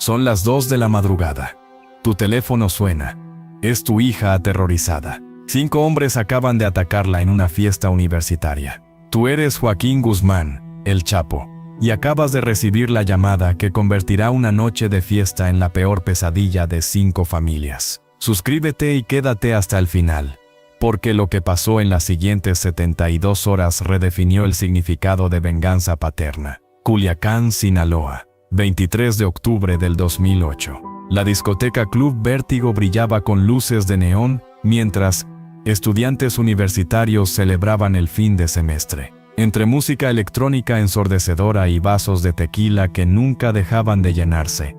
Son las 2 de la madrugada. Tu teléfono suena. Es tu hija aterrorizada. 5 hombres acaban de atacarla en una fiesta universitaria. Tú eres Joaquín Guzmán, el Chapo, y acabas de recibir la llamada que convertirá una noche de fiesta en la peor pesadilla de 5 familias. Suscríbete y quédate hasta el final, porque lo que pasó en las siguientes 72 horas redefinió el significado de venganza paterna. Culiacán, Sinaloa, 23 de octubre del 2008. La discoteca Club Vértigo brillaba con luces de neón, mientras estudiantes universitarios celebraban el fin de semestre. Entre música electrónica ensordecedora y vasos de tequila que nunca dejaban de llenarse.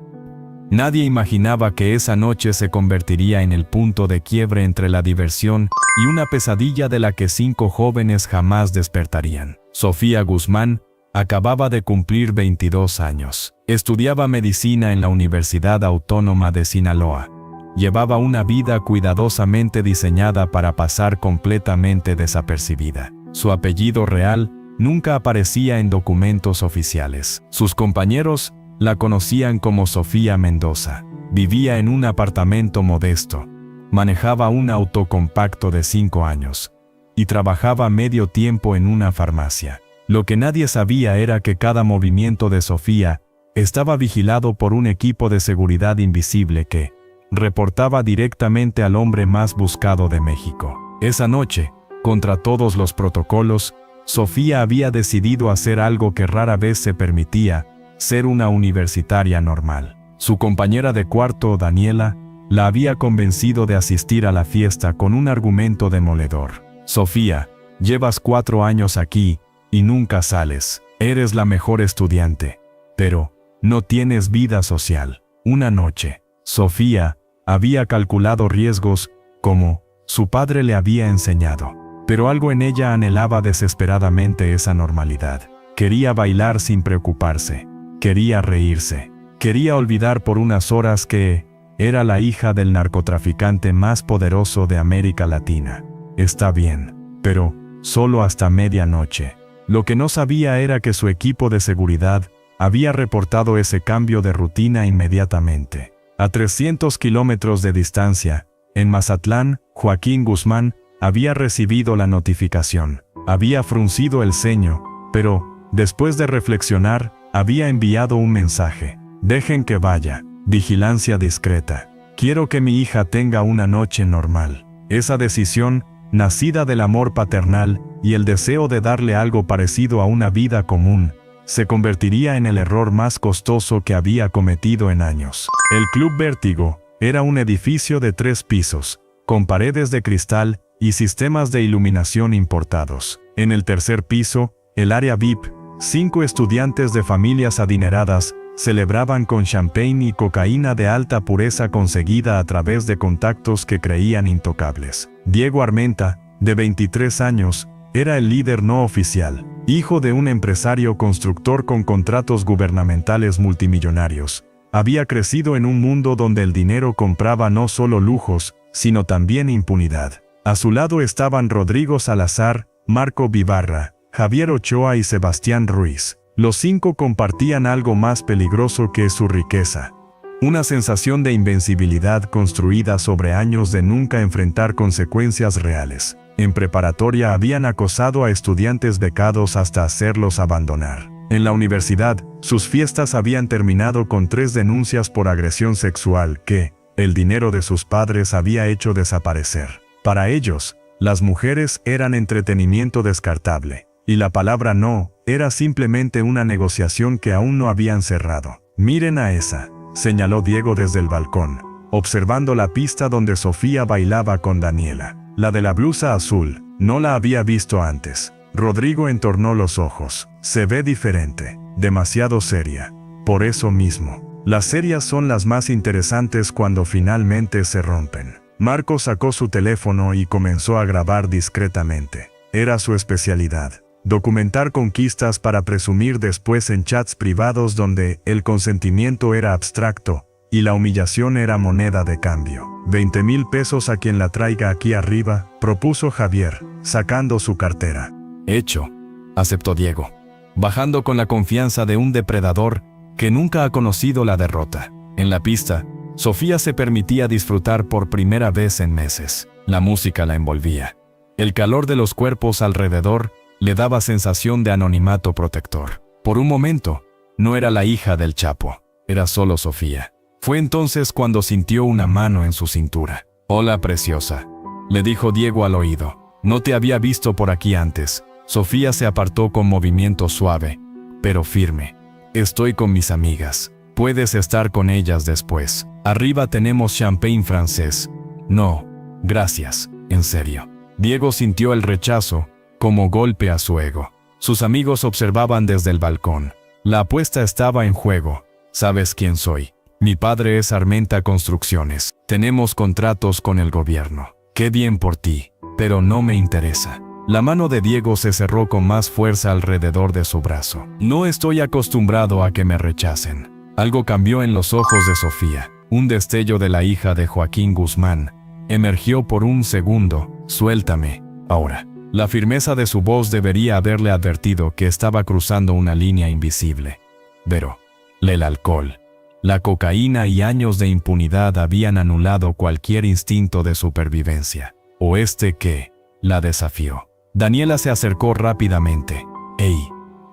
Nadie imaginaba que esa noche se convertiría en el punto de quiebre entre la diversión y una pesadilla de la que 5 jóvenes jamás despertarían. Sofía Guzmán acababa de cumplir 22 años. Estudiaba medicina en la Universidad Autónoma de Sinaloa. Llevaba una vida cuidadosamente diseñada para pasar completamente desapercibida. Su apellido real nunca aparecía en documentos oficiales. Sus compañeros la conocían como Sofía Mendoza. Vivía en un apartamento modesto. Manejaba un auto compacto de 5 años. Y trabajaba medio tiempo en una farmacia. Lo que nadie sabía era que cada movimiento de Sofía estaba vigilado por un equipo de seguridad invisible que reportaba directamente al hombre más buscado de México. Esa noche, contra todos los protocolos, Sofía había decidido hacer algo que rara vez se permitía, ser una universitaria normal. Su compañera de cuarto, Daniela, la había convencido de asistir a la fiesta con un argumento demoledor. Sofía, llevas 4 años aquí y nunca sales. Eres la mejor estudiante, pero no tienes vida social. Una noche, Sofía había calculado riesgos como su padre le había enseñado. Pero algo en ella anhelaba desesperadamente esa normalidad. Quería bailar sin preocuparse. Quería reírse. Quería olvidar por unas horas que era la hija del narcotraficante más poderoso de América Latina. Está bien, pero solo hasta medianoche. Lo que no sabía era que su equipo de seguridad había reportado ese cambio de rutina inmediatamente. A 300 kilómetros de distancia, en Mazatlán, Joaquín Guzmán había recibido la notificación. Había fruncido el ceño, pero, después de reflexionar, había enviado un mensaje. Dejen que vaya. Vigilancia discreta. Quiero que mi hija tenga una noche normal. Esa decisión, nacida del amor paternal y el deseo de darle algo parecido a una vida común, se convertiría en el error más costoso que había cometido en años. El Club Vértigo era un edificio de 3 pisos, con paredes de cristal y sistemas de iluminación importados. En el tercer piso, el área VIP, 5 estudiantes de familias adineradas celebraban con champagne y cocaína de alta pureza conseguida a través de contactos que creían intocables. Diego Armenta, de 23 años, era el líder no oficial, hijo de un empresario constructor con contratos gubernamentales multimillonarios. Había crecido en un mundo donde el dinero compraba no solo lujos, sino también impunidad. A su lado estaban Rodrigo Salazar, Marco Vivarra, Javier Ochoa y Sebastián Ruiz. Los 5 compartían algo más peligroso que su riqueza. Una sensación de invencibilidad construida sobre años de nunca enfrentar consecuencias reales. En preparatoria habían acosado a estudiantes becados hasta hacerlos abandonar. En la universidad, sus fiestas habían terminado con 3 denuncias por agresión sexual que el dinero de sus padres había hecho desaparecer. Para ellos, las mujeres eran entretenimiento descartable, y la palabra no era simplemente una negociación que aún no habían cerrado. Miren a esa, señaló Diego desde el balcón, observando la pista donde Sofía bailaba con Daniela. La de la blusa azul, no la había visto antes. Rodrigo entornó los ojos. Se ve diferente, demasiado seria. Por eso mismo, las serias son las más interesantes cuando finalmente se rompen. Marco sacó su teléfono y comenzó a grabar discretamente. Era su especialidad. Documentar conquistas para presumir después en chats privados donde el consentimiento era abstracto y la humillación era moneda de cambio. 20,000 pesos a quien la traiga aquí arriba, propuso Javier, sacando su cartera. Hecho, aceptó Diego, bajando con la confianza de un depredador que nunca ha conocido la derrota. En la pista, Sofía se permitía disfrutar por primera vez en meses. La música la envolvía. El calor de los cuerpos alrededor le daba sensación de anonimato protector. Por un momento, no era la hija del Chapo, era solo Sofía. Fue entonces cuando sintió una mano en su cintura. «Hola, preciosa», le dijo Diego al oído. «No te había visto por aquí antes». Sofía se apartó con movimiento suave, pero firme. «Estoy con mis amigas. Puedes estar con ellas después. Arriba tenemos champagne francés». «No, gracias, en serio». Diego sintió el rechazo, como golpe a su ego. Sus amigos observaban desde el balcón. La apuesta estaba en juego. «¿Sabes quién soy? Mi padre es Armenta Construcciones. Tenemos contratos con el gobierno. Qué bien por ti, pero no me interesa». La mano de Diego se cerró con más fuerza alrededor de su brazo. «No estoy acostumbrado a que me rechacen». Algo cambió en los ojos de Sofía. Un destello de la hija de Joaquín Guzmán emergió por un segundo. «Suéltame, ahora». La firmeza de su voz debería haberle advertido que estaba cruzando una línea invisible. Pero el alcohol, la cocaína y años de impunidad habían anulado cualquier instinto de supervivencia. ¿O qué? La desafió. Daniela se acercó rápidamente. «Ey».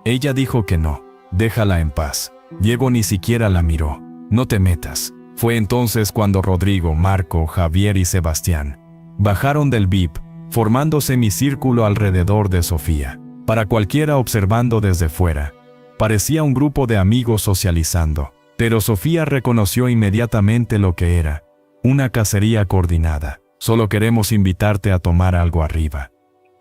Ella dijo que no. «Déjala en paz». Diego ni siquiera la miró. «No te metas». Fue entonces cuando Rodrigo, Marco, Javier y Sebastián bajaron del VIP, formando semicírculo alrededor de Sofía. Para cualquiera observando desde fuera, parecía un grupo de amigos socializando. Pero Sofía reconoció inmediatamente lo que era: una cacería coordinada. «Solo queremos invitarte a tomar algo arriba»,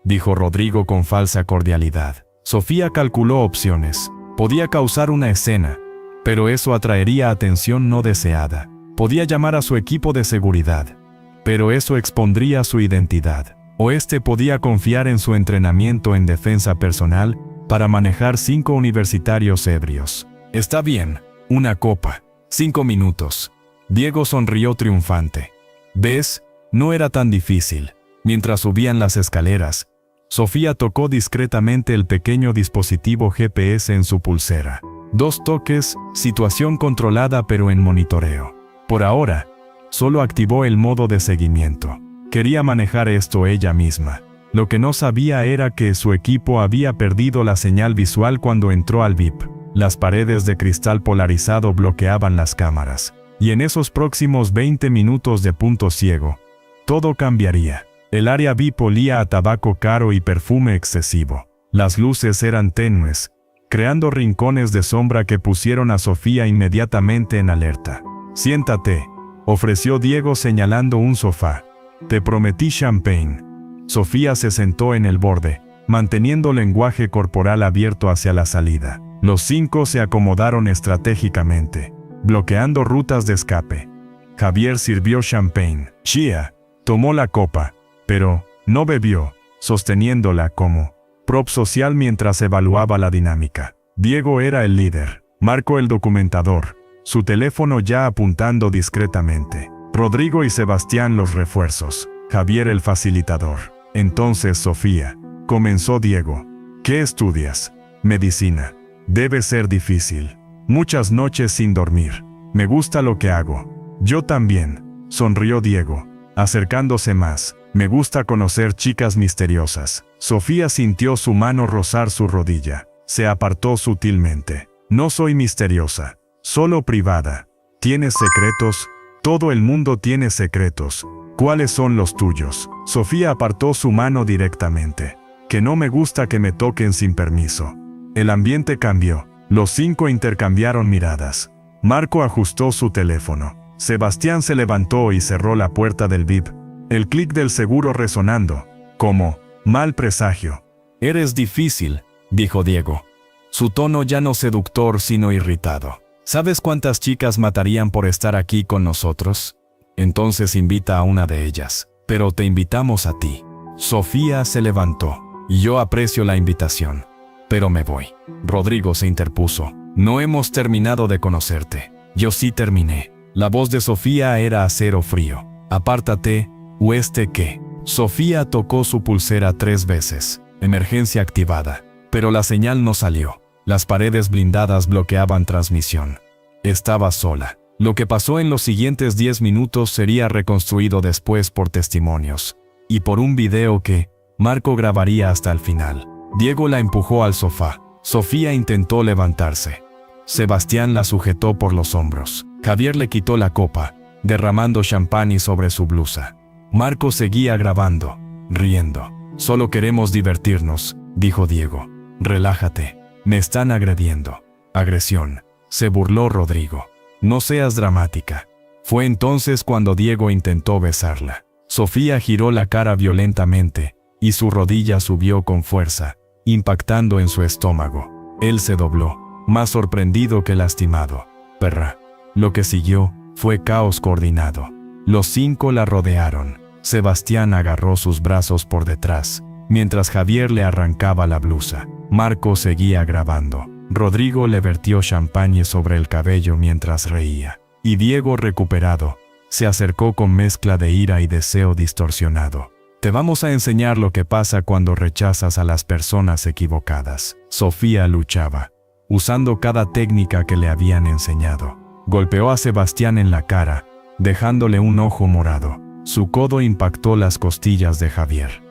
dijo Rodrigo con falsa cordialidad. Sofía calculó opciones. Podía causar una escena, pero eso atraería atención no deseada. Podía llamar a su equipo de seguridad, pero eso expondría su identidad. O podía confiar en su entrenamiento en defensa personal para manejar 5 universitarios ebrios. «Está bien, una copa. 5 minutos». Diego sonrió triunfante. «¿Ves? No era tan difícil». Mientras subían las escaleras, Sofía tocó discretamente el pequeño dispositivo GPS en su pulsera. 2 toques, situación controlada pero en monitoreo. Por ahora, solo activó el modo de seguimiento. Quería manejar esto ella misma. Lo que no sabía era que su equipo había perdido la señal visual cuando entró al VIP. Las paredes de cristal polarizado bloqueaban las cámaras. Y en esos próximos 20 minutos de punto ciego, todo cambiaría. El área VIP olía a tabaco caro y perfume excesivo. Las luces eran tenues, creando rincones de sombra que pusieron a Sofía inmediatamente en alerta. «Siéntate», ofreció Diego señalando un sofá. «Te prometí champagne». Sofía se sentó en el borde, manteniendo lenguaje corporal abierto hacia la salida. Los 5 se acomodaron estratégicamente, bloqueando rutas de escape. Javier sirvió champagne. Chia tomó la copa, pero no bebió, sosteniéndola como prop social mientras evaluaba la dinámica. Diego era el líder, Marco el documentador, su teléfono ya apuntando discretamente. Rodrigo y Sebastián los refuerzos, Javier el facilitador. «Entonces, Sofía», comenzó Diego, «¿qué estudias?» «Medicina». «Debe ser difícil. Muchas noches sin dormir». «Me gusta lo que hago». «Yo también», sonrió Diego, acercándose más. «Me gusta conocer chicas misteriosas». Sofía sintió su mano rozar su rodilla. Se apartó sutilmente. «No soy misteriosa, solo privada». «¿Tienes secretos?» «Todo el mundo tiene secretos». «¿Cuáles son los tuyos?» Sofía apartó su mano directamente. «Que no me gusta que me toquen sin permiso». El ambiente cambió. Los 5 intercambiaron miradas. Marco ajustó su teléfono. Sebastián se levantó y cerró la puerta del VIP. El clic del seguro resonando, como mal presagio. «Eres difícil», dijo Diego. Su tono ya no seductor sino irritado. «¿Sabes cuántas chicas matarían por estar aquí con nosotros? Entonces invita a una de ellas. Pero te invitamos a ti». Sofía se levantó. «Yo aprecio la invitación, pero me voy». Rodrigo se interpuso. «No hemos terminado de conocerte». «Yo sí terminé». La voz de Sofía era acero frío. «Apártate, ¿o qué?» Sofía tocó su pulsera 3 veces. Emergencia activada. Pero la señal no salió. Las paredes blindadas bloqueaban transmisión. Estaba sola. Lo que pasó en los siguientes 10 minutos sería reconstruido después por testimonios y por un video que Marco grabaría hasta el final. Diego la empujó al sofá. Sofía intentó levantarse. Sebastián la sujetó por los hombros. Javier le quitó la copa, derramando champán sobre su blusa. Marco seguía grabando, riendo. Solo queremos divertirnos, dijo Diego. Relájate, me están agrediendo. Agresión, se burló Rodrigo. No seas dramática. Fue entonces cuando Diego intentó besarla. Sofía giró la cara violentamente, y su rodilla subió con fuerza, impactando en su estómago. Él se dobló, más sorprendido que lastimado. Perra. Lo que siguió fue caos coordinado. Los 5 la rodearon. Sebastián agarró sus brazos por detrás, mientras Javier le arrancaba la blusa. Marco seguía grabando. Rodrigo le vertió champagne sobre el cabello mientras reía. Y Diego, recuperado, se acercó con mezcla de ira y deseo distorsionado. Te vamos a enseñar lo que pasa cuando rechazas a las personas equivocadas. Sofía luchaba, usando cada técnica que le habían enseñado. Golpeó a Sebastián en la cara, dejándole un ojo morado. Su codo impactó las costillas de Javier.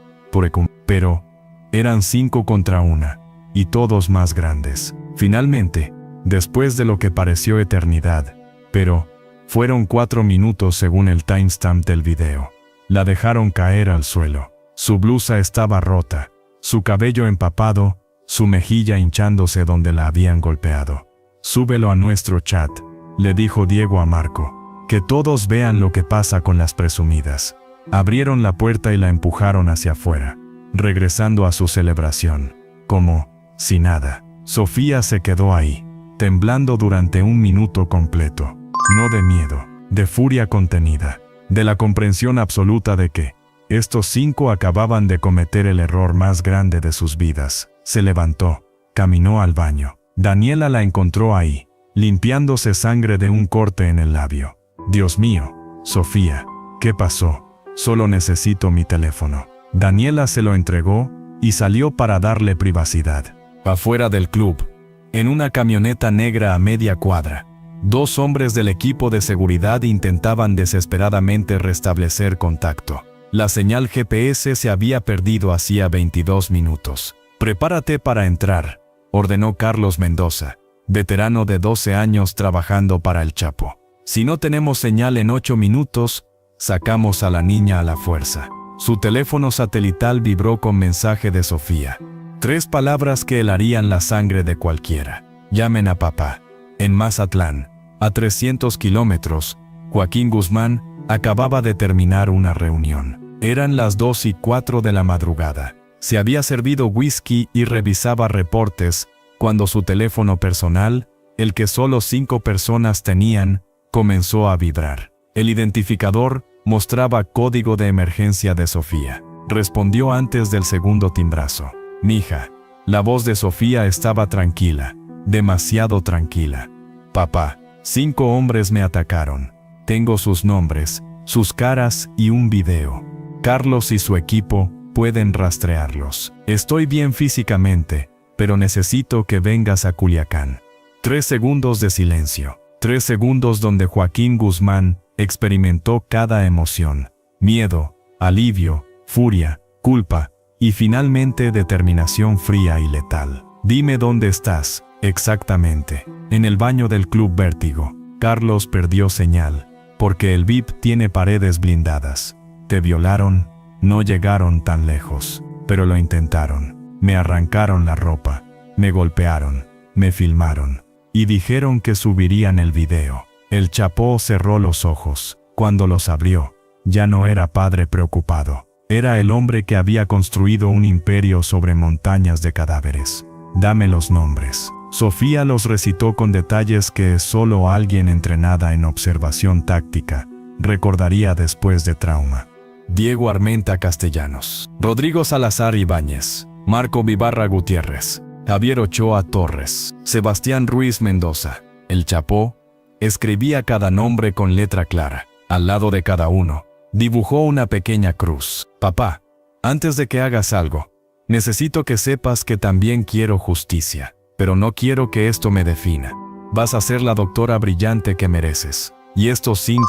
Pero eran 5 contra 1, y todos más grandes. Finalmente, después de lo que pareció eternidad, pero fueron 4 minutos según el timestamp del video, la dejaron caer al suelo. Su blusa estaba rota, su cabello empapado, su mejilla hinchándose donde la habían golpeado. Súbelo a nuestro chat, le dijo Diego a Marco. Que todos vean lo que pasa con las presumidas. Abrieron la puerta y la empujaron hacia afuera, regresando a su celebración. Como si nada. Sofía se quedó ahí, temblando durante 1 minuto completo. No de miedo, de furia contenida, de la comprensión absoluta de que estos 5 acababan de cometer el error más grande de sus vidas. Se levantó, caminó al baño. Daniela la encontró ahí, limpiándose sangre de un corte en el labio. Dios mío, Sofía, ¿qué pasó? Solo necesito mi teléfono. Daniela se lo entregó y salió para darle privacidad. Afuera del club, en una camioneta negra a media cuadra, 2 hombres del equipo de seguridad intentaban desesperadamente restablecer contacto. La señal GPS se había perdido hacía 22 minutos. Prepárate para entrar, ordenó Carlos Mendoza, veterano de 12 años trabajando para el Chapo. Si no tenemos señal en 8 minutos, sacamos a la niña a la fuerza. Su teléfono satelital vibró con mensaje de Sofía. 3 palabras que helarían la sangre de cualquiera. Llamen a papá. En Mazatlán, a 300 kilómetros, Joaquín Guzmán acababa de terminar una reunión. Eran las 2:04 de la madrugada. Se había servido whisky y revisaba reportes cuando su teléfono personal, el que solo 5 personas tenían, comenzó a vibrar. El identificador mostraba código de emergencia de Sofía. Respondió antes del segundo timbrazo. Mija. La voz de Sofía estaba tranquila, demasiado tranquila. Papá, 5 hombres me atacaron. Tengo sus nombres, sus caras y un video. Carlos y su equipo pueden rastrearlos. Estoy bien físicamente, pero necesito que vengas a Culiacán. 3 segundos de silencio. 3 segundos donde Joaquín Guzmán experimentó cada emoción. Miedo, alivio, furia, culpa y finalmente determinación fría y letal. Dime dónde estás, exactamente. En el baño del Club Vértigo. Carlos perdió señal, porque el VIP tiene paredes blindadas. Te violaron, no llegaron tan lejos, pero lo intentaron. Me arrancaron la ropa, me golpearon, me filmaron. Y dijeron que subirían el video. El Chapo cerró los ojos. Cuando los abrió, ya no era padre preocupado. Era el hombre que había construido un imperio sobre montañas de cadáveres. Dame los nombres. Sofía los recitó con detalles que solo alguien entrenada en observación táctica recordaría después de trauma. Diego Armenta Castellanos, Rodrigo Salazar Ibáñez, Marco Vivarra Gutiérrez, Javier Ochoa Torres, Sebastián Ruiz Mendoza. El Chapo escribía cada nombre con letra clara. Al lado de cada uno, dibujó una pequeña cruz. Papá, antes de que hagas algo, necesito que sepas que también quiero justicia, pero no quiero que esto me defina. Vas a ser la doctora brillante que mereces. Y estos 5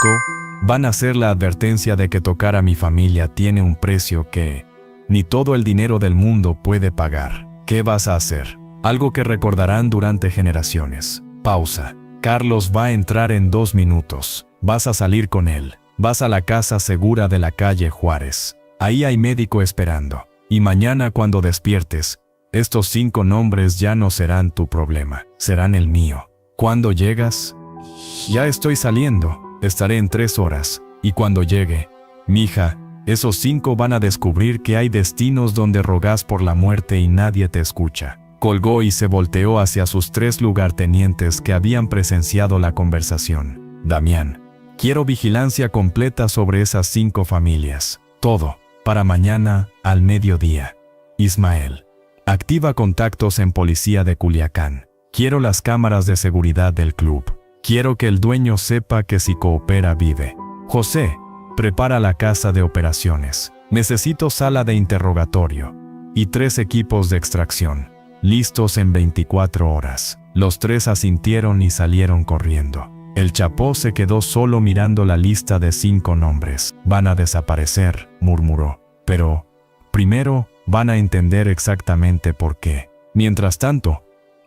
van a ser la advertencia de que tocar a mi familia tiene un precio que ni todo el dinero del mundo puede pagar. ¿Qué vas a hacer? Algo que recordarán durante generaciones. Pausa. Carlos va a entrar en 2 minutos. Vas a salir con él. Vas a la casa segura de la calle Juárez. Ahí hay médico esperando. Y mañana cuando despiertes, estos 5 nombres ya no serán tu problema, serán el mío. ¿Cuándo llegas? Ya estoy saliendo. Estaré en 3 horas. Y cuando llegue, mija, esos 5 van a descubrir que hay destinos donde rogas por la muerte y nadie te escucha. Colgó y se volteó hacia sus 3 lugartenientes que habían presenciado la conversación. Damián, quiero vigilancia completa sobre esas 5 familias. Todo, para mañana, al mediodía. Ismael, activa contactos en policía de Culiacán. Quiero las cámaras de seguridad del club. Quiero que el dueño sepa que si coopera vive. José, prepara la casa de operaciones. Necesito sala de interrogatorio. Y 3 equipos de extracción. Listos en 24 horas. Los 3 asintieron y salieron corriendo. El Chapo se quedó solo mirando la lista de 5 nombres. Van a desaparecer, murmuró. Pero, primero, van a entender exactamente por qué. Mientras tanto,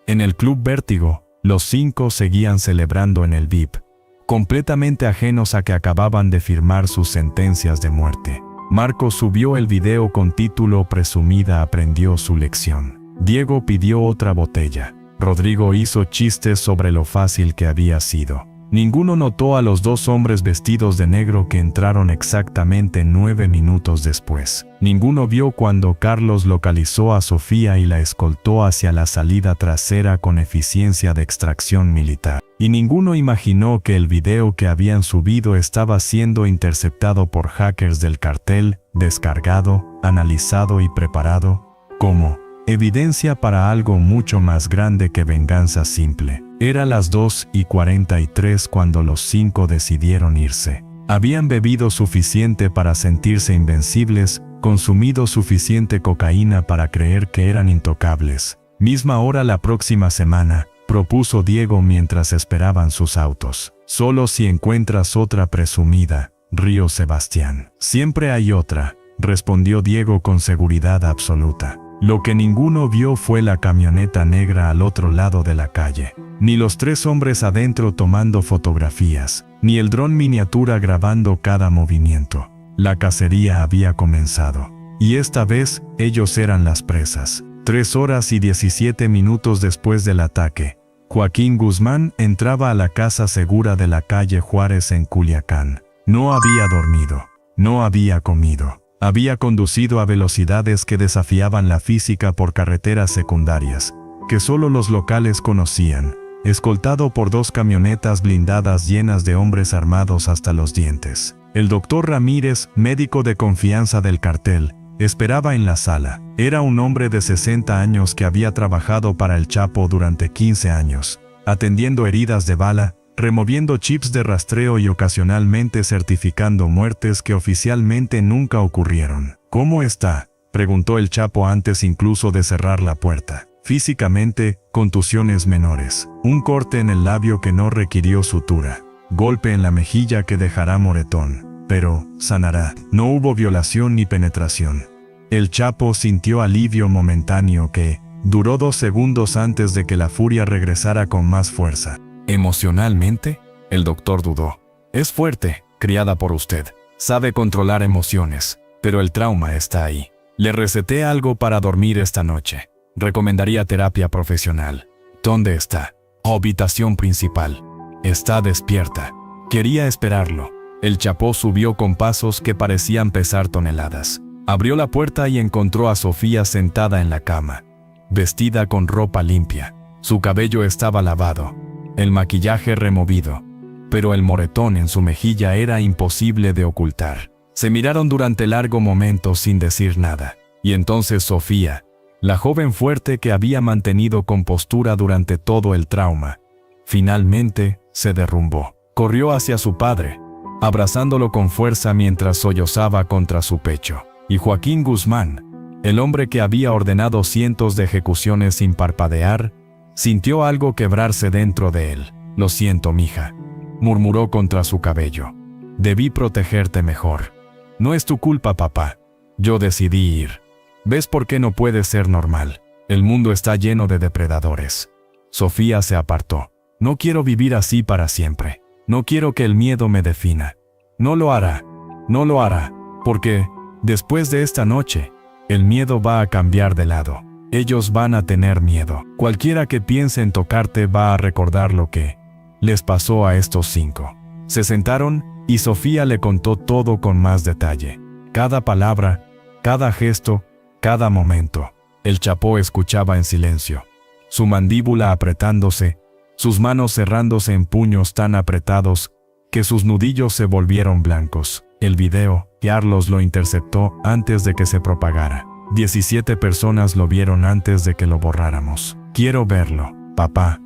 en el Club Vértigo, los 5 seguían celebrando en el VIP, completamente ajenos a que acababan de firmar sus sentencias de muerte. Marco subió el video con título Presumida aprendió su lección. Diego pidió otra botella. Rodrigo hizo chistes sobre lo fácil que había sido. Ninguno notó a los 2 hombres vestidos de negro que entraron exactamente 9 minutos después. Ninguno vio cuando Carlos localizó a Sofía y la escoltó hacia la salida trasera con eficiencia de extracción militar. Y ninguno imaginó que el video que habían subido estaba siendo interceptado por hackers del cartel, descargado, analizado y preparado como evidencia para algo mucho más grande que venganza simple. Era las 2:43 cuando los 5 decidieron irse. Habían bebido suficiente para sentirse invencibles, consumido suficiente cocaína para creer que eran intocables. Misma hora la próxima semana, propuso Diego mientras esperaban sus autos. Solo si encuentras otra presumida, Río Sebastián. Siempre hay otra, respondió Diego con seguridad absoluta. Lo que ninguno vio fue la camioneta negra al otro lado de la calle. Ni los 3 hombres adentro tomando fotografías, ni el dron miniatura grabando cada movimiento. La cacería había comenzado. Y esta vez, ellos eran las presas. 3 horas y 17 minutos después del ataque, Joaquín Guzmán entraba a la casa segura de la calle Juárez en Culiacán. No había dormido. No había comido. Había conducido a velocidades que desafiaban la física por carreteras secundarias, que solo los locales conocían, escoltado por 2 camionetas blindadas llenas de hombres armados hasta los dientes. El doctor Ramírez, médico de confianza del cartel, esperaba en la sala. Era un hombre de 60 años que había trabajado para el Chapo durante 15 años, atendiendo heridas de bala, removiendo chips de rastreo y ocasionalmente certificando muertes que oficialmente nunca ocurrieron. ¿Cómo está?, preguntó el Chapo antes incluso de cerrar la puerta. Físicamente, contusiones menores. Un corte en el labio que no requirió sutura. Golpe en la mejilla que dejará moretón. Pero, sanará. No hubo violación ni penetración. El Chapo sintió alivio momentáneo que duró 2 segundos antes de que la furia regresara con más fuerza. ¿Emocionalmente? El doctor dudó. Es fuerte, criada por usted. Sabe controlar emociones, pero el trauma está ahí. Le receté algo para dormir esta noche. Recomendaría terapia profesional. ¿Dónde está? Habitación principal. Está despierta. Quería esperarlo. El Chapo subió con pasos que parecían pesar toneladas. Abrió la puerta y encontró a Sofía sentada en la cama, vestida con ropa limpia. Su cabello estaba lavado, el maquillaje removido, pero el moretón en su mejilla era imposible de ocultar. Se miraron durante largo momento sin decir nada, y entonces Sofía, la joven fuerte que había mantenido compostura durante todo el trauma, finalmente se derrumbó. Corrió hacia su padre, abrazándolo con fuerza mientras sollozaba contra su pecho. Y Joaquín Guzmán, el hombre que había ordenado cientos de ejecuciones sin parpadear, sintió algo quebrarse dentro de él. Lo siento, mija. murmuró contra su cabello. Debí protegerte mejor. No es tu culpa, papá. Yo decidí ir. ¿Ves por qué no puede ser normal? El mundo está lleno de depredadores. Sofía se apartó. No quiero vivir así para siempre. No quiero que el miedo me defina. No lo hará. No lo hará. Porque, después de esta noche, el miedo va a cambiar de lado. Ellos van a tener miedo. Cualquiera que piense en tocarte va a recordar lo que les pasó a estos 5. Se sentaron y Sofía le contó todo con más detalle. Cada palabra, cada gesto, cada momento. El Chapo escuchaba en silencio, su mandíbula apretándose, sus manos cerrándose en puños tan apretados que sus nudillos se volvieron blancos. El video, Carlos lo interceptó antes de que se propagara. 17 personas lo vieron antes de que lo borráramos. Quiero verlo, papá.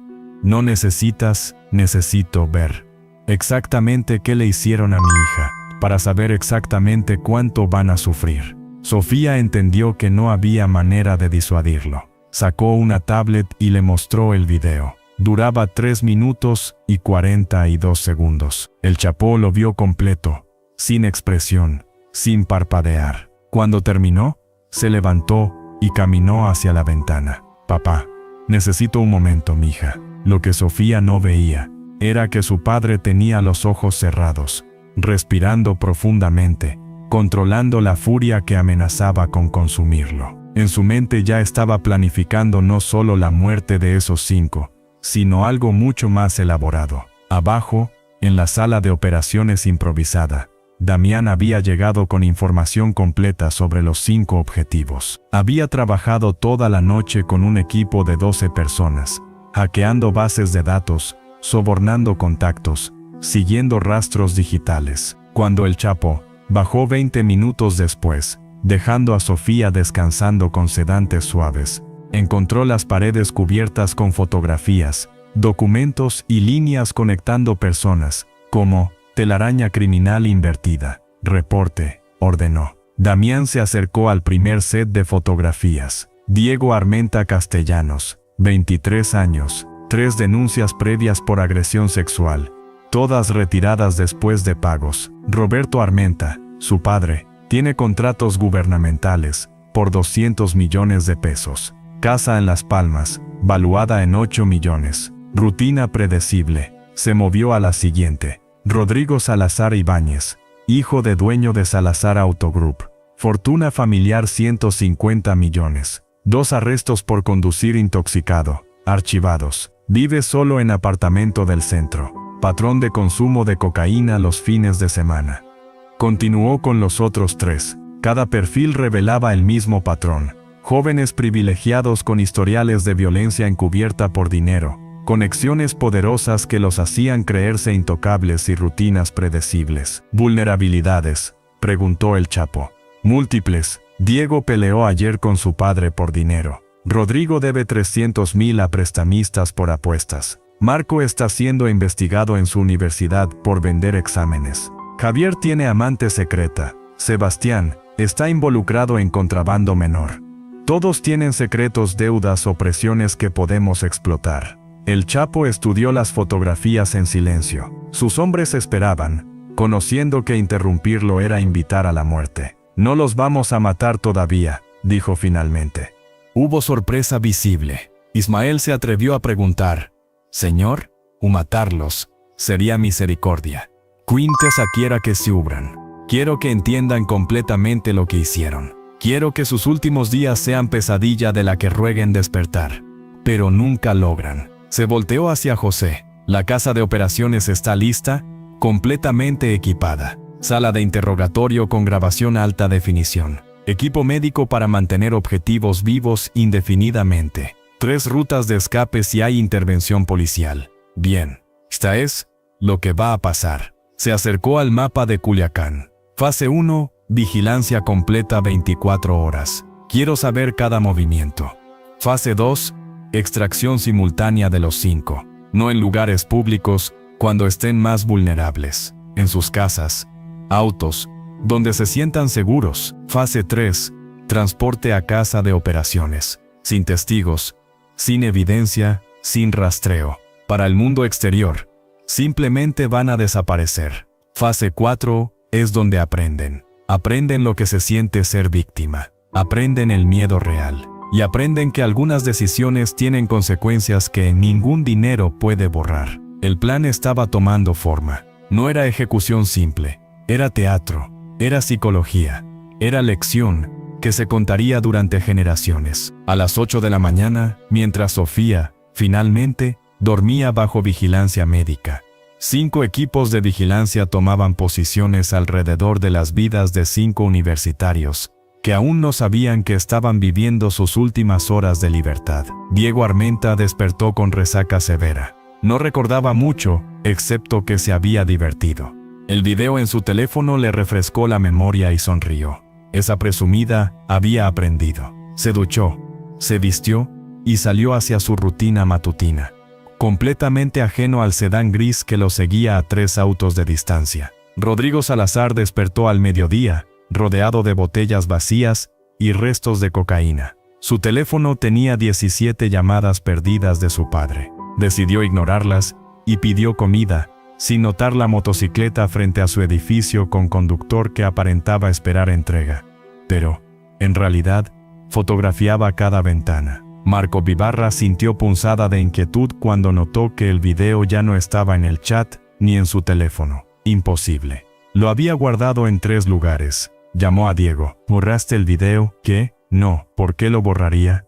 No necesito ver exactamente qué le hicieron a mi hija, para saber exactamente cuánto van a sufrir. Sofía entendió que no había manera de disuadirlo. Sacó una tablet y le mostró el video. Duraba 3 minutos y 42 segundos. El Chapo lo vio completo, sin expresión, sin parpadear. Cuando terminó, se levantó y caminó hacia la ventana. Papá, necesito un momento, mija. Lo que Sofía no veía era que su padre tenía los ojos cerrados, respirando profundamente, controlando la furia que amenazaba con consumirlo. En su mente ya estaba planificando no solo la muerte de esos 5, sino algo mucho más elaborado. Abajo, en la sala de operaciones improvisada, Damián había llegado con información completa sobre los 5 objetivos. Había trabajado toda la noche con un equipo de 12 personas, hackeando bases de datos, sobornando contactos, siguiendo rastros digitales. Cuando el Chapo bajó 20 minutos después, dejando a Sofía descansando con sedantes suaves, encontró las paredes cubiertas con fotografías, documentos y líneas conectando personas, como telaraña criminal invertida. Reporte, ordenó. Damián se acercó al primer set de fotografías. Diego Armenta Castellanos, 23 años, 3 denuncias previas por agresión sexual, todas retiradas después de pagos. Roberto Armenta, su padre, tiene contratos gubernamentales por 200 millones de pesos. Casa en Las Palmas, valuada en 8 millones. Rutina predecible. Se movió a la siguiente. Rodrigo Salazar Ibáñez, hijo de dueño de Salazar Autogroup. Fortuna familiar 150 millones. 2 arrestos por conducir intoxicado, archivados. Vive solo en apartamento del centro. Patrón de consumo de cocaína los fines de semana. Continuó con los otros 3. Cada perfil revelaba el mismo patrón. Jóvenes privilegiados con historiales de violencia encubierta por dinero. Conexiones poderosas que los hacían creerse intocables y rutinas predecibles. ¿Vulnerabilidades?, preguntó el Chapo. Múltiples. Diego peleó ayer con su padre por dinero. Rodrigo debe 300,000 a prestamistas por apuestas. Marco está siendo investigado en su universidad por vender exámenes. Javier tiene amante secreta. Sebastián está involucrado en contrabando menor. Todos tienen secretos, deudas o presiones que podemos explotar. El Chapo estudió las fotografías en silencio. Sus hombres esperaban, conociendo que interrumpirlo era invitar a la muerte. No los vamos a matar todavía, dijo finalmente. Hubo sorpresa visible. Ismael se atrevió a preguntar, «Señor, ¿o matarlos sería misericordia? Quintes quiera que se hubran. Quiero que entiendan completamente lo que hicieron. Quiero que sus últimos días sean pesadilla de la que rueguen despertar. Pero nunca logran». Se volteó hacia José. La casa de operaciones está lista, completamente equipada. Sala de interrogatorio con grabación alta definición. Equipo médico para mantener objetivos vivos indefinidamente. 3 rutas de escape si hay intervención policial. Bien, esta es lo que va a pasar. Se acercó al mapa de Culiacán. Fase 1, vigilancia completa 24 horas. Quiero saber cada movimiento. Fase 2, extracción simultánea de los 5. No en lugares públicos, cuando estén más vulnerables. En sus casas, autos, donde se sientan seguros. Fase 3, transporte a casa de operaciones. Sin testigos, sin evidencia, sin rastreo. Para el mundo exterior, Simplemente van a desaparecer. Fase 4 es donde aprenden. Aprenden lo que se siente ser víctima. Aprenden el miedo real. Y aprenden que algunas decisiones tienen consecuencias que ningún dinero puede borrar. El plan estaba tomando forma. No era ejecución simple. Era teatro. Era psicología. Era lección que se contaría durante generaciones. A las 8 de la mañana, mientras Sofía, finalmente, dormía bajo vigilancia médica. 5 equipos de vigilancia tomaban posiciones alrededor de las vidas de 5 universitarios, que aún no sabían que estaban viviendo sus últimas horas de libertad. Diego Armenta despertó con resaca severa. No recordaba mucho, excepto que se había divertido. El video en su teléfono le refrescó la memoria y sonrió. Esa presumida había aprendido. Se duchó, se vistió y salió hacia su rutina matutina, completamente ajeno al sedán gris que lo seguía a 3 autos de distancia. Rodrigo Salazar despertó al mediodía, rodeado de botellas vacías y restos de cocaína. Su teléfono tenía 17 llamadas perdidas de su padre. Decidió ignorarlas y pidió comida, sin notar la motocicleta frente a su edificio con conductor que aparentaba esperar entrega. Pero, en realidad, fotografiaba cada ventana. Marco Vivarra sintió punzada de inquietud cuando notó que el video ya no estaba en el chat ni en su teléfono. Imposible. Lo había guardado en 3 lugares. Llamó a Diego. ¿Borraste el video? ¿Qué? No. ¿Por qué lo borraría?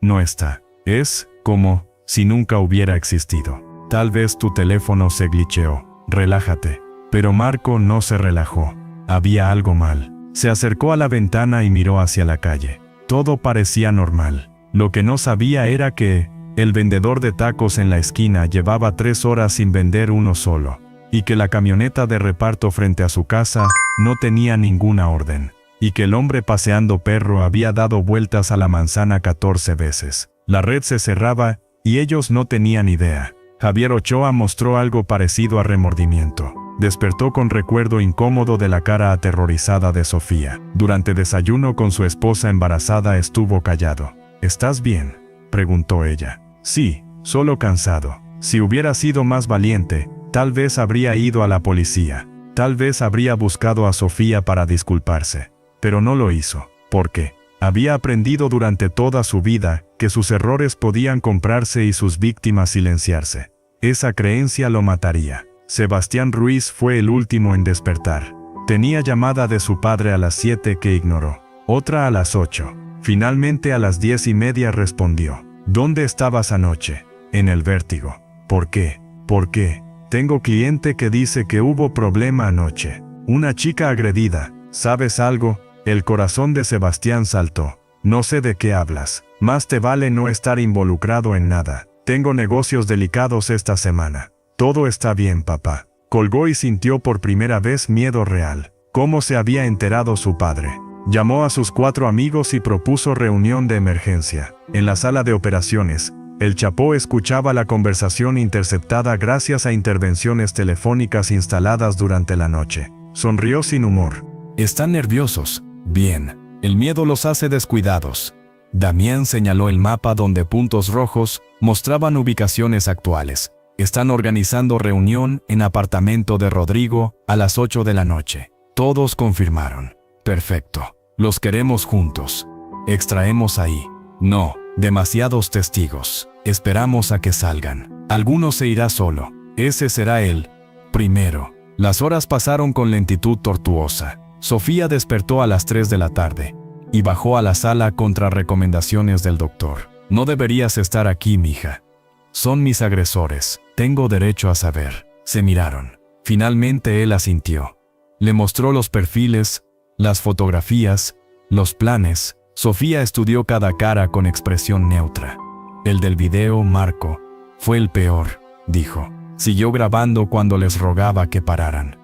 No está. Es como si nunca hubiera existido. Tal vez tu teléfono se glitcheó. Relájate. Pero Marco no se relajó. Había algo mal. Se acercó a la ventana y miró hacia la calle. Todo parecía normal. Lo que no sabía era que el vendedor de tacos en la esquina llevaba 3 horas sin vender uno solo, y que la camioneta de reparto frente a su casa no tenía ninguna orden, y que el hombre paseando perro había dado vueltas a la manzana 14 veces. La red se cerraba y ellos no tenían idea. Javier Ochoa mostró algo parecido a remordimiento. Despertó con recuerdo incómodo de la cara aterrorizada de Sofía. Durante desayuno con su esposa embarazada estuvo callado. ¿Estás bien?, preguntó ella. Sí, solo cansado. Si hubiera sido más valiente, tal vez habría ido a la policía. Tal vez habría buscado a Sofía para disculparse. Pero no lo hizo. ¿Por qué? Había aprendido durante toda su vida que sus errores podían comprarse y sus víctimas silenciarse. Esa creencia lo mataría. Sebastián Ruiz fue el último en despertar. Tenía llamada de su padre a las 7 que ignoró. Otra a las 8. Finalmente a las 10:30 respondió. ¿Dónde estabas anoche? En el Vértigo. ¿Por qué? ¿Por qué? Tengo cliente que dice que hubo problema anoche. Una chica agredida. ¿Sabes algo? El corazón de Sebastián saltó. No sé de qué hablas. Más te vale no estar involucrado en nada. Tengo negocios delicados esta semana. Todo está bien, papá. Colgó y sintió por primera vez miedo real. ¿Cómo se había enterado su padre? Llamó a sus 4 amigos y propuso reunión de emergencia. En la sala de operaciones, el Chapó escuchaba la conversación interceptada gracias a intervenciones telefónicas instaladas durante la noche. Sonrió sin humor. Están nerviosos. Bien. El miedo los hace descuidados. Damián señaló el mapa donde puntos rojos mostraban ubicaciones actuales. Están organizando reunión en apartamento de Rodrigo a las 8 de la noche. Todos confirmaron. Perfecto. Los queremos juntos. Extraemos ahí. No, demasiados testigos. Esperamos a que salgan. Alguno se irá solo. Ese será él. Primero. Las horas pasaron con lentitud tortuosa. Sofía despertó a las 3 de la tarde y bajó a la sala contra recomendaciones del doctor. No deberías estar aquí, mija. Son mis agresores. Tengo derecho a saber. Se miraron. Finalmente él asintió. Le mostró los perfiles, las fotografías, los planes. Sofía estudió cada cara con expresión neutra. El del video, Marco, fue el peor, dijo. Siguió grabando cuando les rogaba que pararan.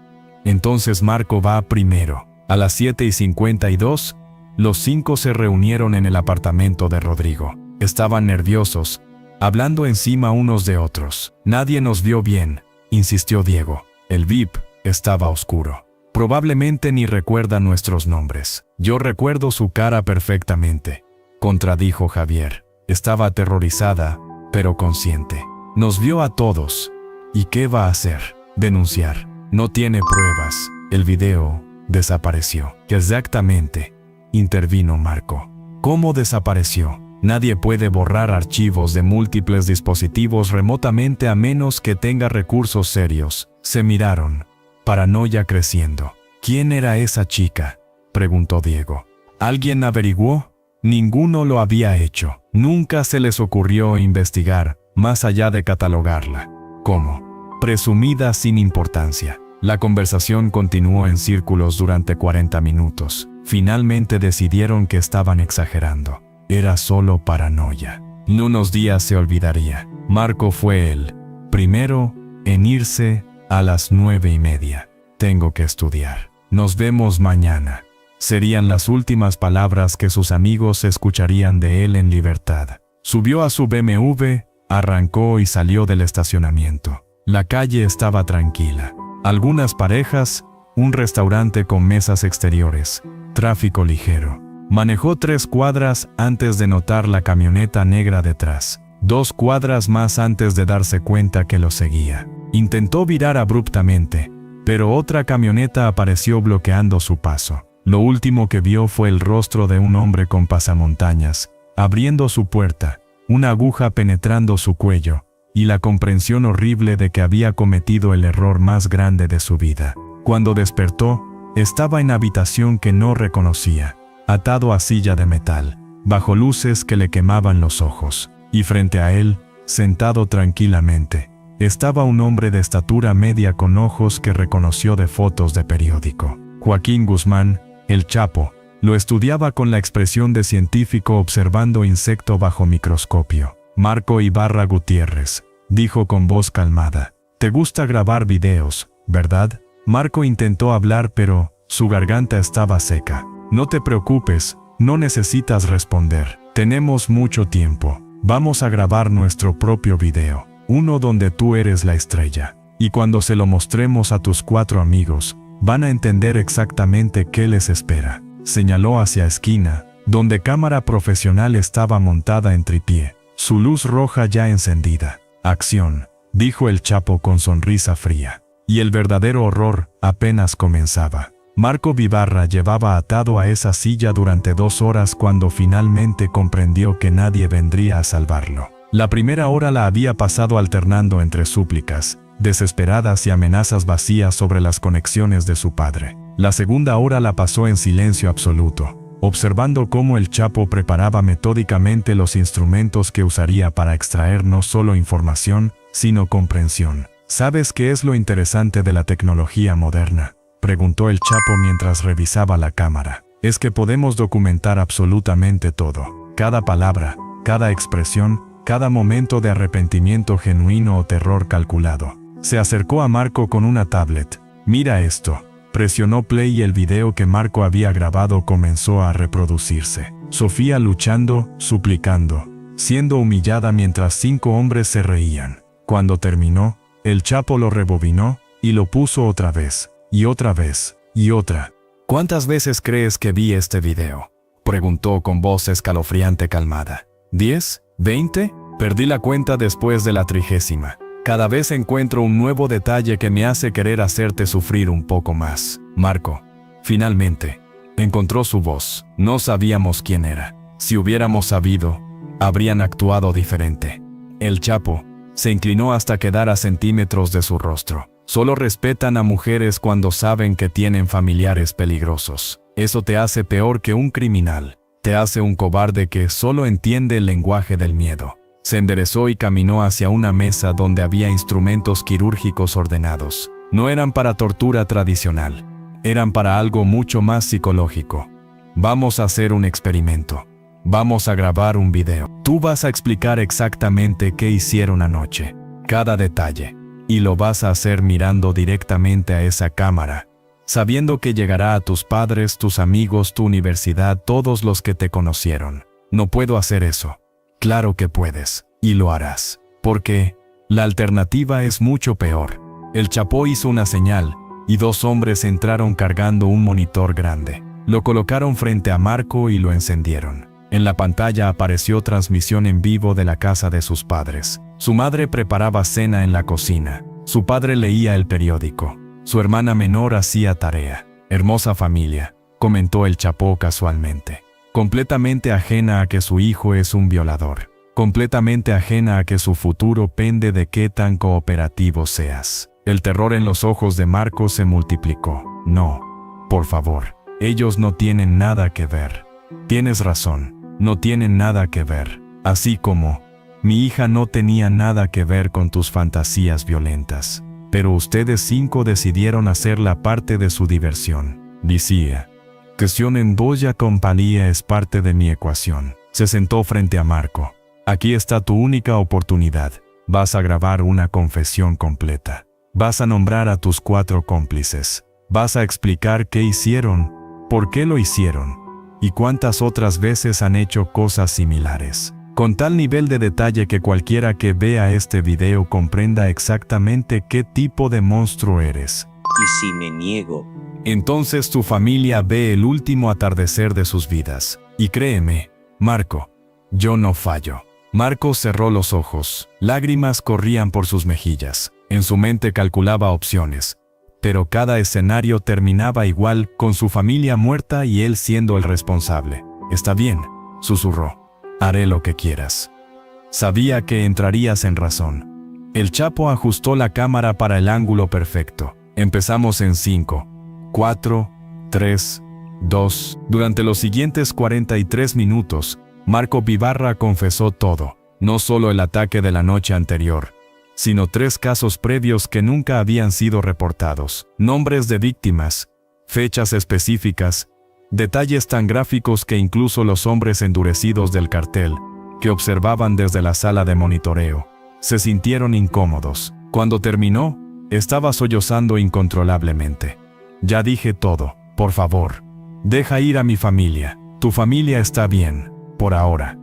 Entonces Marco va primero. A las 7:52, los 5 se reunieron en el apartamento de Rodrigo. Estaban nerviosos, hablando encima unos de otros. Nadie nos vio bien, insistió Diego. El VIP estaba oscuro. Probablemente ni recuerda nuestros nombres. Yo recuerdo su cara perfectamente, contradijo Javier. Estaba aterrorizada, pero consciente. Nos vio a todos, ¿Y qué va a hacer? Denunciar. No tiene pruebas. El video desapareció. Exactamente, intervino Marco. ¿Cómo desapareció? Nadie puede borrar archivos de múltiples dispositivos remotamente a menos que tenga recursos serios. Se miraron. Paranoia creciendo. ¿Quién era esa chica?, preguntó Diego. ¿Alguien averiguó? Ninguno lo había hecho. Nunca se les ocurrió investigar, más allá de catalogarla como presumida sin importancia. La conversación continuó en círculos durante 40 minutos. Finalmente decidieron que estaban exagerando. Era solo paranoia. En unos días se olvidaría. Marco fue el primero en irse a las 9:30. Tengo que estudiar. Nos vemos mañana. Serían las últimas palabras que sus amigos escucharían de él en libertad. Subió a su BMW, arrancó y salió del estacionamiento. La calle estaba tranquila. Algunas parejas, un restaurante con mesas exteriores, tráfico ligero. Manejó 3 cuadras antes de notar la camioneta negra detrás. 2 cuadras más antes de darse cuenta que lo seguía. Intentó virar abruptamente, pero otra camioneta apareció bloqueando su paso. Lo último que vio fue el rostro de un hombre con pasamontañas, abriendo su puerta, una aguja penetrando su cuello, y la comprensión horrible de que había cometido el error más grande de su vida. Cuando despertó, estaba en habitación que no reconocía, atado a silla de metal, bajo luces que le quemaban los ojos, y frente a él, sentado tranquilamente, estaba un hombre de estatura media con ojos que reconoció de fotos de periódico. Joaquín Guzmán, el Chapo, lo estudiaba con la expresión de científico observando insecto bajo microscopio. Marco Ibarra Gutiérrez, dijo con voz calmada. «Te gusta grabar videos, ¿verdad?» Marco intentó hablar pero su garganta estaba seca. «No te preocupes, no necesitas responder. Tenemos mucho tiempo. Vamos a grabar nuestro propio video, uno donde tú eres la estrella. Y cuando se lo mostremos a tus 4 amigos, van a entender exactamente qué les espera». Señaló hacia esquina, donde cámara profesional estaba montada en tripié, su luz roja ya encendida. «Acción», dijo el Chapo con sonrisa fría. Y el verdadero horror apenas comenzaba. Marco Ibarra llevaba atado a esa silla durante 2 horas cuando finalmente comprendió que nadie vendría a salvarlo. La primera hora la había pasado alternando entre súplicas desesperadas y amenazas vacías sobre las conexiones de su padre. La segunda hora la pasó en silencio absoluto, observando cómo el Chapo preparaba metódicamente los instrumentos que usaría para extraer no solo información, sino comprensión. ¿Sabes qué es lo interesante de la tecnología moderna?, preguntó el Chapo mientras revisaba la cámara. Es que podemos documentar absolutamente todo. Cada palabra, cada expresión, cada momento de arrepentimiento genuino o terror calculado. Se acercó a Marco con una tablet. «Mira esto». Presionó play y el video que Marco había grabado comenzó a reproducirse. Sofía luchando, suplicando, siendo humillada mientras 5 hombres se reían. Cuando terminó, el Chapo lo rebobinó y lo puso otra vez, y otra vez, y otra. «¿Cuántas veces crees que vi este video?», preguntó con voz escalofriante calmada. «¿10? ¿20? Perdí la cuenta después de la 30ª. Cada vez encuentro un nuevo detalle que me hace querer hacerte sufrir un poco más». Marco, finalmente, encontró su voz. No sabíamos quién era. Si hubiéramos sabido, habrían actuado diferente. El Chapo se inclinó hasta quedar a centímetros de su rostro. «Solo respetan a mujeres cuando saben que tienen familiares peligrosos. Eso te hace peor que un criminal. Te hace un cobarde que solo entiende el lenguaje del miedo». Se enderezó y caminó hacia una mesa donde había instrumentos quirúrgicos ordenados. No eran para tortura tradicional. Eran para algo mucho más psicológico. «Vamos a hacer un experimento. Vamos a grabar un video. Tú vas a explicar exactamente qué hicieron anoche. Cada detalle. Y lo vas a hacer mirando directamente a esa cámara, sabiendo que llegará a tus padres, tus amigos, tu universidad, todos los que te conocieron. No puedo hacer eso». «Claro que puedes, y lo harás. Porque la alternativa es mucho peor». El Chapo hizo una señal, y 2 hombres entraron cargando un monitor grande. Lo colocaron frente a Marco y lo encendieron. En la pantalla apareció transmisión en vivo de la casa de sus padres. Su madre preparaba cena en la cocina. Su padre leía el periódico. Su hermana menor hacía tarea. Hermosa familia, comentó el Chapo casualmente. Completamente ajena a que su hijo es un violador. Completamente ajena a que su futuro pende de qué tan cooperativo seas. El terror en los ojos de Marco se multiplicó. No, por favor, ellos no tienen nada que ver. Tienes razón, no tienen nada que ver. Así como mi hija no tenía nada que ver con tus fantasías violentas. Pero ustedes 5 decidieron hacerla parte de su diversión. Decía. Cuestión en Boya compañía es parte de mi ecuación. Se sentó frente a Marco. Aquí está tu única oportunidad. Vas a grabar una confesión completa. Vas a nombrar a tus 4 cómplices. Vas a explicar qué hicieron, por qué lo hicieron, y cuántas otras veces han hecho cosas similares. Con tal nivel de detalle que cualquiera que vea este video comprenda exactamente qué tipo de monstruo eres. ¿Y si me niego? Entonces tu familia ve el último atardecer de sus vidas. Y créeme, Marco, yo no fallo. Marco cerró los ojos. Lágrimas corrían por sus mejillas. En su mente calculaba opciones. Pero cada escenario terminaba igual, con su familia muerta y él siendo el responsable. Está bien, susurró. Haré lo que quieras. Sabía que entrarías en razón. El Chapo ajustó la cámara para el ángulo perfecto. Empezamos en 5, 4, 3, 2. Durante los siguientes 43 minutos, Marco Vivarra confesó todo. No solo el ataque de la noche anterior, sino 3 casos previos que nunca habían sido reportados. Nombres de víctimas, fechas específicas, detalles tan gráficos que incluso los hombres endurecidos del cartel, que observaban desde la sala de monitoreo, se sintieron incómodos. Cuando terminó, estaba sollozando incontrolablemente. Ya dije todo, por favor. Deja ir a mi familia. Tu familia está bien, por ahora.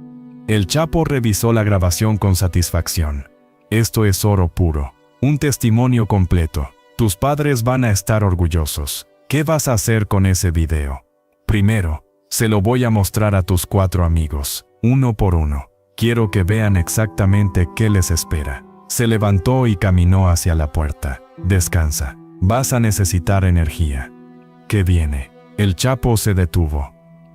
El Chapo revisó la grabación con satisfacción. Esto es oro puro. Un testimonio completo. Tus padres van a estar orgullosos. ¿Qué vas a hacer con ese video? Primero, se lo voy a mostrar a tus 4 amigos, uno por uno. Quiero que vean exactamente qué les espera. Se levantó y caminó hacia la puerta. Descansa. Vas a necesitar energía. ¿Qué viene? El Chapo se detuvo.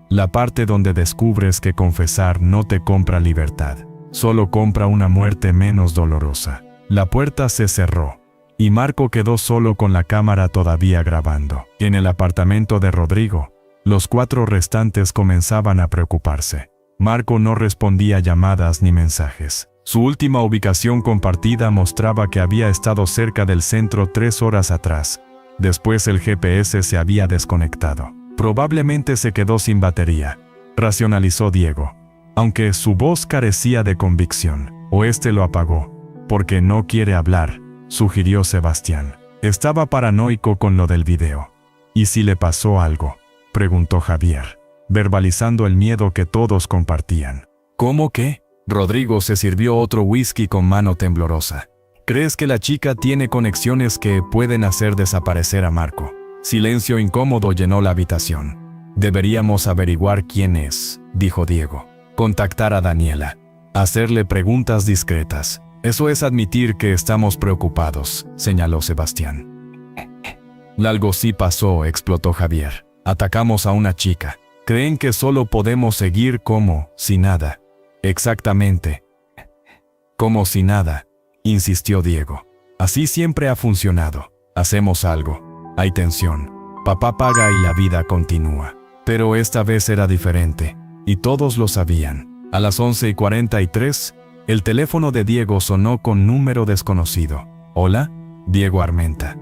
La parte donde descubres que confesar no te compra libertad. Solo compra una muerte menos dolorosa. La puerta se cerró. Y Marco quedó solo con la cámara todavía grabando. En el apartamento de Rodrigo, los 4 restantes comenzaban a preocuparse. Marco no respondía llamadas ni mensajes. Su última ubicación compartida mostraba que había estado cerca del centro 3 horas atrás. Después el GPS se había desconectado. Probablemente se quedó sin batería, racionalizó Diego. Aunque su voz carecía de convicción. O este lo apagó. Porque no quiere hablar, sugirió Sebastián. Estaba paranoico con lo del video. ¿Y si le pasó algo?, preguntó Javier, verbalizando el miedo que todos compartían. ¿Cómo qué? Rodrigo se sirvió otro whisky con mano temblorosa. ¿Crees que la chica tiene conexiones que pueden hacer desaparecer a Marco? Silencio incómodo llenó la habitación. Deberíamos averiguar quién es, dijo Diego. Contactar a Daniela. Hacerle preguntas discretas. Eso es admitir que estamos preocupados, señaló Sebastián. Algo sí pasó, explotó Javier. Atacamos a una chica. Creen que solo podemos seguir como si nada. Exactamente. Como si nada, insistió Diego. Así siempre ha funcionado. Hacemos algo. Hay tensión. Papá paga y la vida continúa. Pero esta vez era diferente. Y todos lo sabían. A las 11:43, el teléfono de Diego sonó con número desconocido. ¿Hola? Diego Armenta.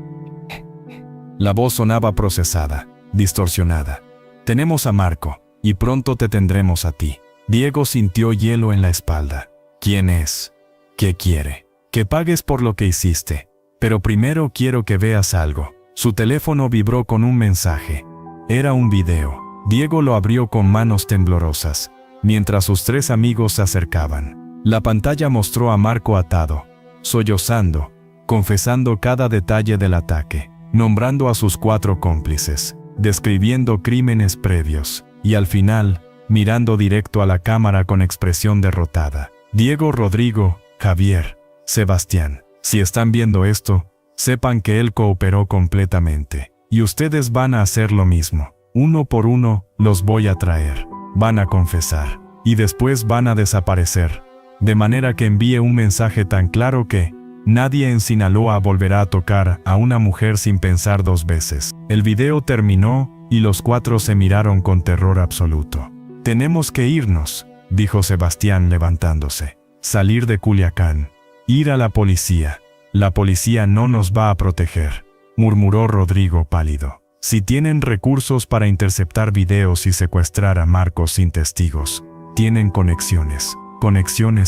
La voz sonaba procesada, distorsionada. Tenemos a Marco, y pronto te tendremos a ti. Diego sintió hielo en la espalda. ¿Quién es? ¿Qué quiere? Que pagues por lo que hiciste. Pero primero quiero que veas algo. Su teléfono vibró con un mensaje. Era un video. Diego lo abrió con manos temblorosas, mientras sus 3 amigos se acercaban. La pantalla mostró a Marco atado, sollozando, confesando cada detalle del ataque, nombrando a sus 4 cómplices, describiendo crímenes previos, y al final, mirando directo a la cámara con expresión derrotada. Diego, Rodrigo, Javier, Sebastián, si están viendo esto, Sepan que él cooperó completamente. Y ustedes van a hacer lo mismo. Uno por uno, los voy a traer. Van a confesar. Y después van a desaparecer. De manera que envíe un mensaje tan claro que nadie en Sinaloa volverá a tocar a una mujer sin pensar 2 veces. El video terminó y los 4 se miraron con terror absoluto. Tenemos que irnos, dijo Sebastián levantándose. Salir de Culiacán. Ir a la policía. La policía no nos va a proteger, murmuró Rodrigo pálido. Si tienen recursos para interceptar videos y secuestrar a Marcos sin testigos, tienen conexiones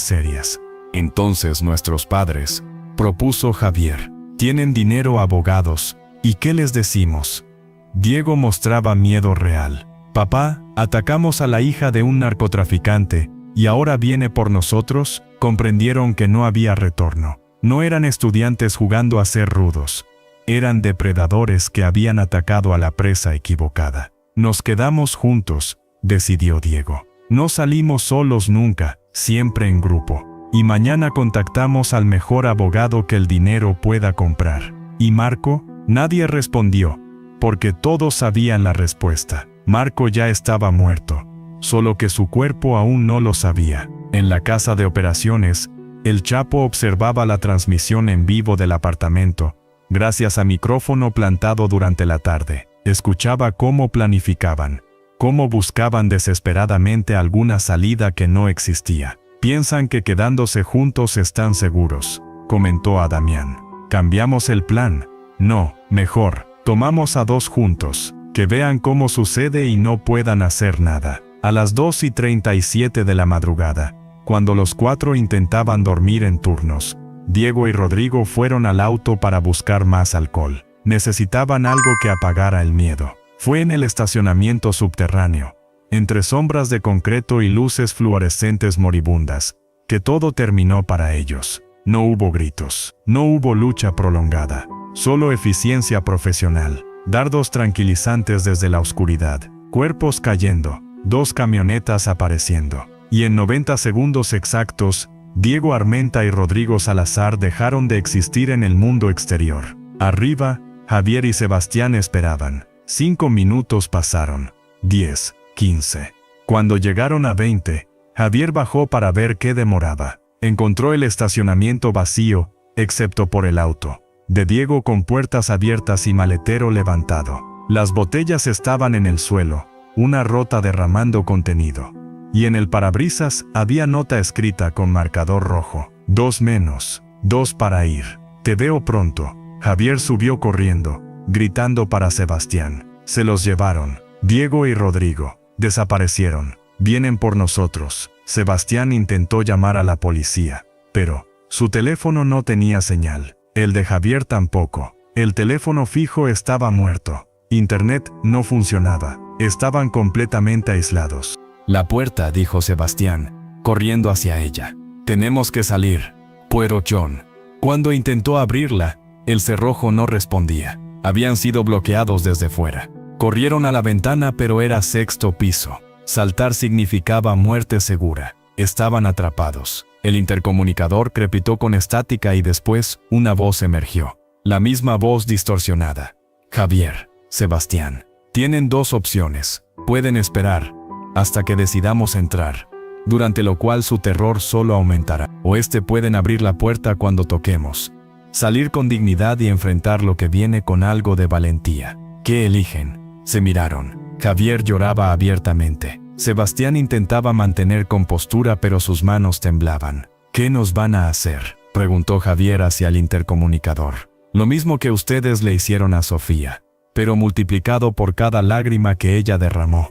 serias. Entonces nuestros padres, propuso Javier, tienen dinero, abogados, ¿y qué les decimos? Diego mostraba miedo real. Papá, atacamos a la hija de un narcotraficante, y ahora viene por nosotros. Comprendieron que no había retorno. No eran estudiantes jugando a ser rudos. Eran depredadores que habían atacado a la presa equivocada. Nos quedamos juntos, decidió Diego. No salimos solos nunca, siempre en grupo. Y mañana contactamos al mejor abogado que el dinero pueda comprar. ¿Y Marco? Nadie respondió, porque todos sabían la respuesta. Marco ya estaba muerto, solo que su cuerpo aún no lo sabía. En la casa de operaciones, el Chapo observaba la transmisión en vivo del apartamento, gracias a micrófono plantado durante la tarde. Escuchaba cómo planificaban, cómo buscaban desesperadamente alguna salida que no existía. Piensan que quedándose juntos están seguros, comentó a Damián. ¿Cambiamos el plan? No, mejor, tomamos a 2 juntos, que vean cómo sucede y no puedan hacer nada. A las 2:37 de la madrugada, cuando los 4 intentaban dormir en turnos, Diego y Rodrigo fueron al auto para buscar más alcohol. Necesitaban algo que apagara el miedo. Fue en el estacionamiento subterráneo, entre sombras de concreto y luces fluorescentes moribundas, que todo terminó para ellos. No hubo gritos, no hubo lucha prolongada, solo eficiencia profesional, dardos tranquilizantes desde la oscuridad, cuerpos cayendo, 2 camionetas apareciendo. Y en 90 segundos exactos, Diego Armenta y Rodrigo Salazar dejaron de existir en el mundo exterior. Arriba, Javier y Sebastián esperaban. 5 minutos pasaron. 10, 15. Cuando llegaron a 20, Javier bajó para ver qué demoraba. Encontró el estacionamiento vacío, excepto por el auto de Diego con puertas abiertas y maletero levantado. Las botellas estaban en el suelo, una rota derramando contenido. Y en el parabrisas había nota escrita con marcador rojo. 2 menos, 2 para ir. Te veo pronto. Javier subió corriendo, gritando para Sebastián. Se los llevaron. Diego y Rodrigo desaparecieron. Vienen por nosotros. Sebastián intentó llamar a la policía, pero su teléfono no tenía señal. El de Javier tampoco. El teléfono fijo estaba muerto. Internet no funcionaba. Estaban completamente aislados. La puerta, dijo Sebastián, corriendo hacia ella. Tenemos que salir. Pero John. Cuando intentó abrirla, el cerrojo no respondía. Habían sido bloqueados desde fuera. Corrieron a la ventana, pero era 6º piso. Saltar significaba muerte segura. Estaban atrapados. El intercomunicador crepitó con estática y después una voz emergió. La misma voz distorsionada. Javier, Sebastián, tienen 2 opciones. Pueden esperar hasta que decidamos entrar, durante lo cual su terror solo aumentará. O pueden abrir la puerta cuando toquemos. Salir con dignidad y enfrentar lo que viene con algo de valentía. ¿Qué eligen? Se miraron. Javier lloraba abiertamente. Sebastián intentaba mantener compostura, pero sus manos temblaban. ¿Qué nos van a hacer?, preguntó Javier hacia el intercomunicador. Lo mismo que ustedes le hicieron a Sofía, pero multiplicado por cada lágrima que ella derramó,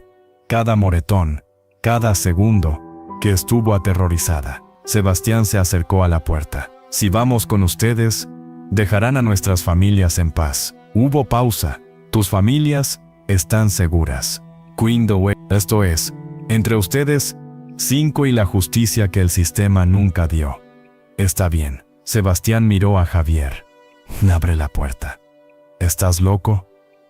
cada moretón, cada segundo que estuvo aterrorizada. Sebastián se acercó a la puerta. Si vamos con ustedes, dejarán a nuestras familias en paz. Hubo pausa. Tus familias están seguras. Esto es, entre ustedes, 5 y la justicia que el sistema nunca dio. Está bien. Sebastián miró a Javier. Abre la puerta. ¿Estás loco?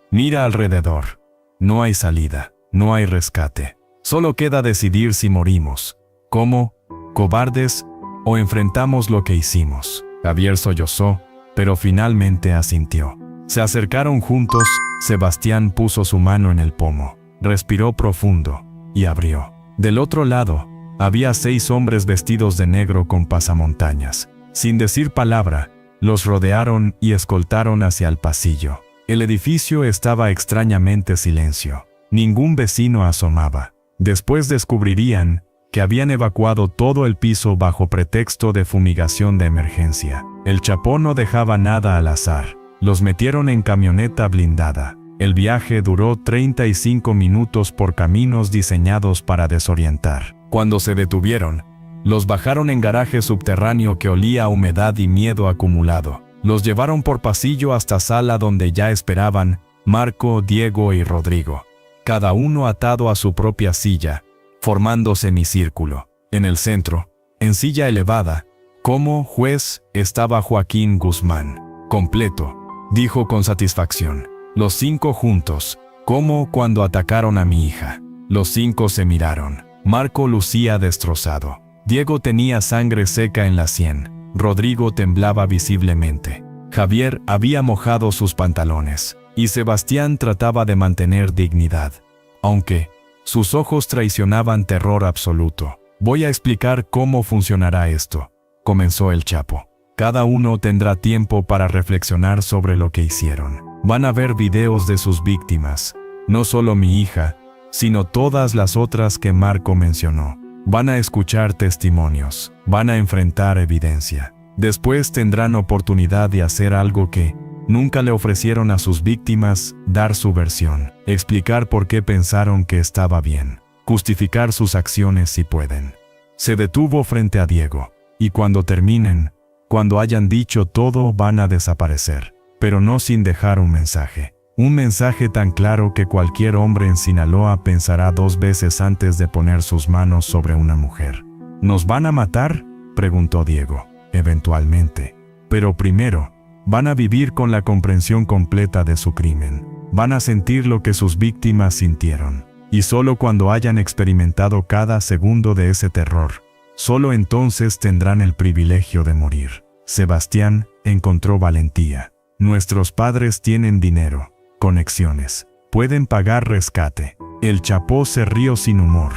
Mira alrededor. No hay salida, no hay rescate. Solo queda decidir si morimos. ¿Cómo? ¿Cobardes? ¿O enfrentamos lo que hicimos? Javier sollozó, pero finalmente asintió. Se acercaron juntos, Sebastián puso su mano en el pomo, respiró profundo, y abrió. Del otro lado, había 6 hombres vestidos de negro con pasamontañas. Sin decir palabra, los rodearon y escoltaron hacia el pasillo. El edificio estaba extrañamente silencio. Ningún vecino asomaba. Después descubrirían que habían evacuado todo el piso bajo pretexto de fumigación de emergencia. El Chapo no dejaba nada al azar. Los metieron en camioneta blindada. El viaje duró 35 minutos por caminos diseñados para desorientar. Cuando se detuvieron, los bajaron en garaje subterráneo que olía a humedad y miedo acumulado. Los llevaron por pasillo hasta sala donde ya esperaban Marco, Diego y Rodrigo, cada uno atado a su propia silla, formando semicírculo. En el centro, en silla elevada, como juez, estaba Joaquín Guzmán. Completo, dijo con satisfacción. Los 5 juntos, como cuando atacaron a mi hija. Los 5 se miraron. Marco lucía destrozado. Diego tenía sangre seca en la sien. Rodrigo temblaba visiblemente. Javier había mojado sus pantalones. Y Sebastián trataba de mantener dignidad, aunque sus ojos traicionaban terror absoluto. Voy a explicar cómo funcionará esto, comenzó el Chapo. Cada uno tendrá tiempo para reflexionar sobre lo que hicieron. Van a ver videos de sus víctimas, no solo mi hija, sino todas las otras que Marco mencionó. Van a escuchar testimonios, van a enfrentar evidencia. Después tendrán oportunidad de hacer algo que nunca le ofrecieron a sus víctimas, dar su versión, explicar por qué pensaron que estaba bien, justificar sus acciones si pueden. Se detuvo frente a Diego, y cuando terminen, cuando hayan dicho todo, van a desaparecer, pero no sin dejar un mensaje. Un mensaje tan claro que cualquier hombre en Sinaloa pensará 2 veces antes de poner sus manos sobre una mujer. ¿Nos van a matar?, preguntó Diego. Eventualmente. Pero primero, van a vivir con la comprensión completa de su crimen. Van a sentir lo que sus víctimas sintieron. Y solo cuando hayan experimentado cada segundo de ese terror, solo entonces tendrán el privilegio de morir. Sebastián encontró valentía. Nuestros padres tienen dinero, conexiones, pueden pagar rescate. El Chapo se rió sin humor.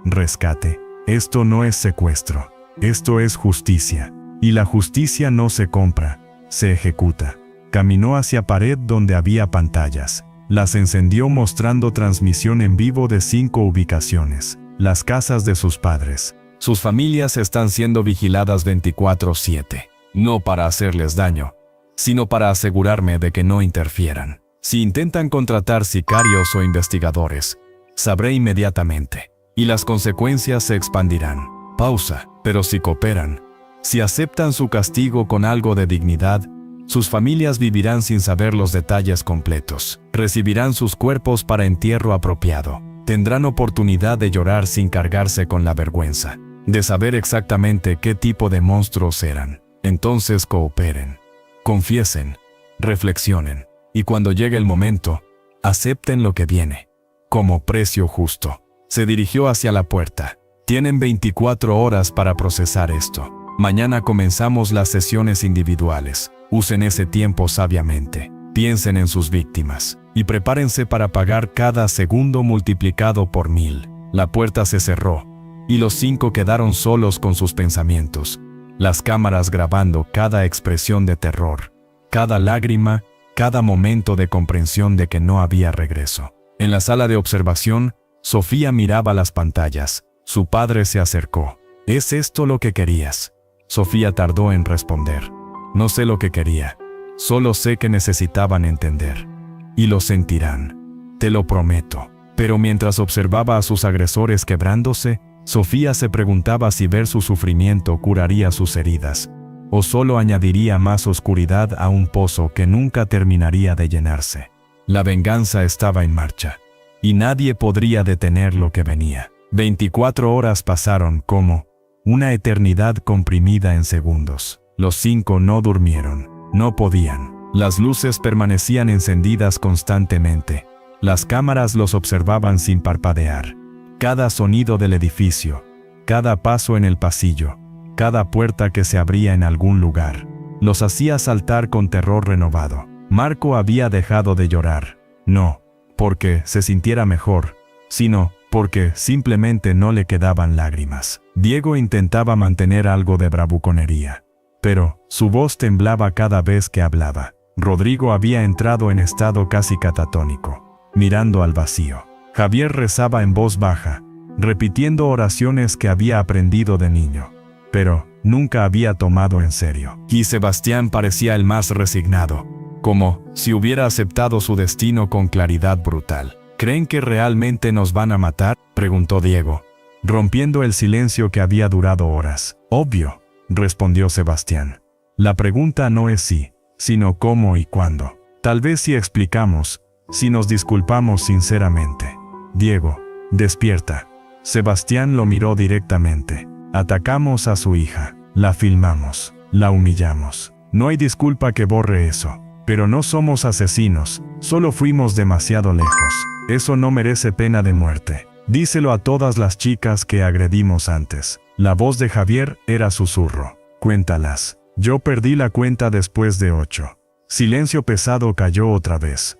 Rescate. Esto no es secuestro. Esto es justicia. Y la justicia no se compra, se ejecuta. Caminó hacia pared donde había pantallas. Las encendió mostrando transmisión en vivo de 5 ubicaciones. Las casas de sus padres. Sus familias están siendo vigiladas 24/7. No para hacerles daño, sino para asegurarme de que no interfieran. Si intentan contratar sicarios o investigadores, sabré inmediatamente. Y las consecuencias se expandirán. Pausa. Pero si cooperan, si aceptan su castigo con algo de dignidad, sus familias vivirán sin saber los detalles completos. Recibirán sus cuerpos para entierro apropiado. Tendrán oportunidad de llorar sin cargarse con la vergüenza, de saber exactamente qué tipo de monstruos eran. Entonces cooperen, confiesen, reflexionen, y cuando llegue el momento, acepten lo que viene, como precio justo. Se dirigió hacia la puerta. Tienen 24 horas para procesar esto. Mañana comenzamos las sesiones individuales. Usen ese tiempo sabiamente. Piensen en sus víctimas. Y prepárense para pagar cada segundo multiplicado por 1000. La puerta se cerró. Y los 5 quedaron solos con sus pensamientos. Las cámaras grabando cada expresión de terror. Cada lágrima, cada momento de comprensión de que no había regreso. En la sala de observación, Sofía miraba las pantallas. Su padre se acercó. ¿Es esto lo que querías? Sofía tardó en responder. No sé lo que quería. Solo sé que necesitaban entender. Y lo sentirán. Te lo prometo. Pero mientras observaba a sus agresores quebrándose, Sofía se preguntaba si ver su sufrimiento curaría sus heridas, o solo añadiría más oscuridad a un pozo que nunca terminaría de llenarse. La venganza estaba en marcha, y nadie podría detener lo que venía. 24 horas pasaron como una eternidad comprimida en segundos. Los 5 no durmieron, no podían. Las luces permanecían encendidas constantemente. Las cámaras los observaban sin parpadear. Cada sonido del edificio, cada paso en el pasillo, cada puerta que se abría en algún lugar. los hacía saltar con terror renovado. Marco había dejado de llorar. No porque se sintiera mejor, sino porque simplemente no le quedaban lágrimas. Diego intentaba mantener algo de bravuconería, pero su voz temblaba cada vez que hablaba. Rodrigo había entrado en estado casi catatónico, mirando al vacío. Javier rezaba en voz baja, repitiendo oraciones que había aprendido de niño, pero nunca había tomado en serio. Y Sebastián parecía el más resignado, como si hubiera aceptado su destino con claridad brutal. ¿Creen que realmente nos van a matar?, preguntó Diego, rompiendo el silencio que había durado horas. Obvio, respondió Sebastián. La pregunta no es si, sino cómo y cuándo. Tal vez si explicamos, si nos disculpamos sinceramente. Diego, despierta. Sebastián lo miró directamente. Atacamos a su hija, la filmamos, la humillamos. No hay disculpa que borre eso. Pero no somos asesinos, solo fuimos demasiado lejos. Eso no merece pena de muerte. Díselo a todas las chicas que agredimos antes. La voz de Javier era susurro. Cuéntalas. Yo perdí la cuenta después de 8. Silencio pesado cayó otra vez.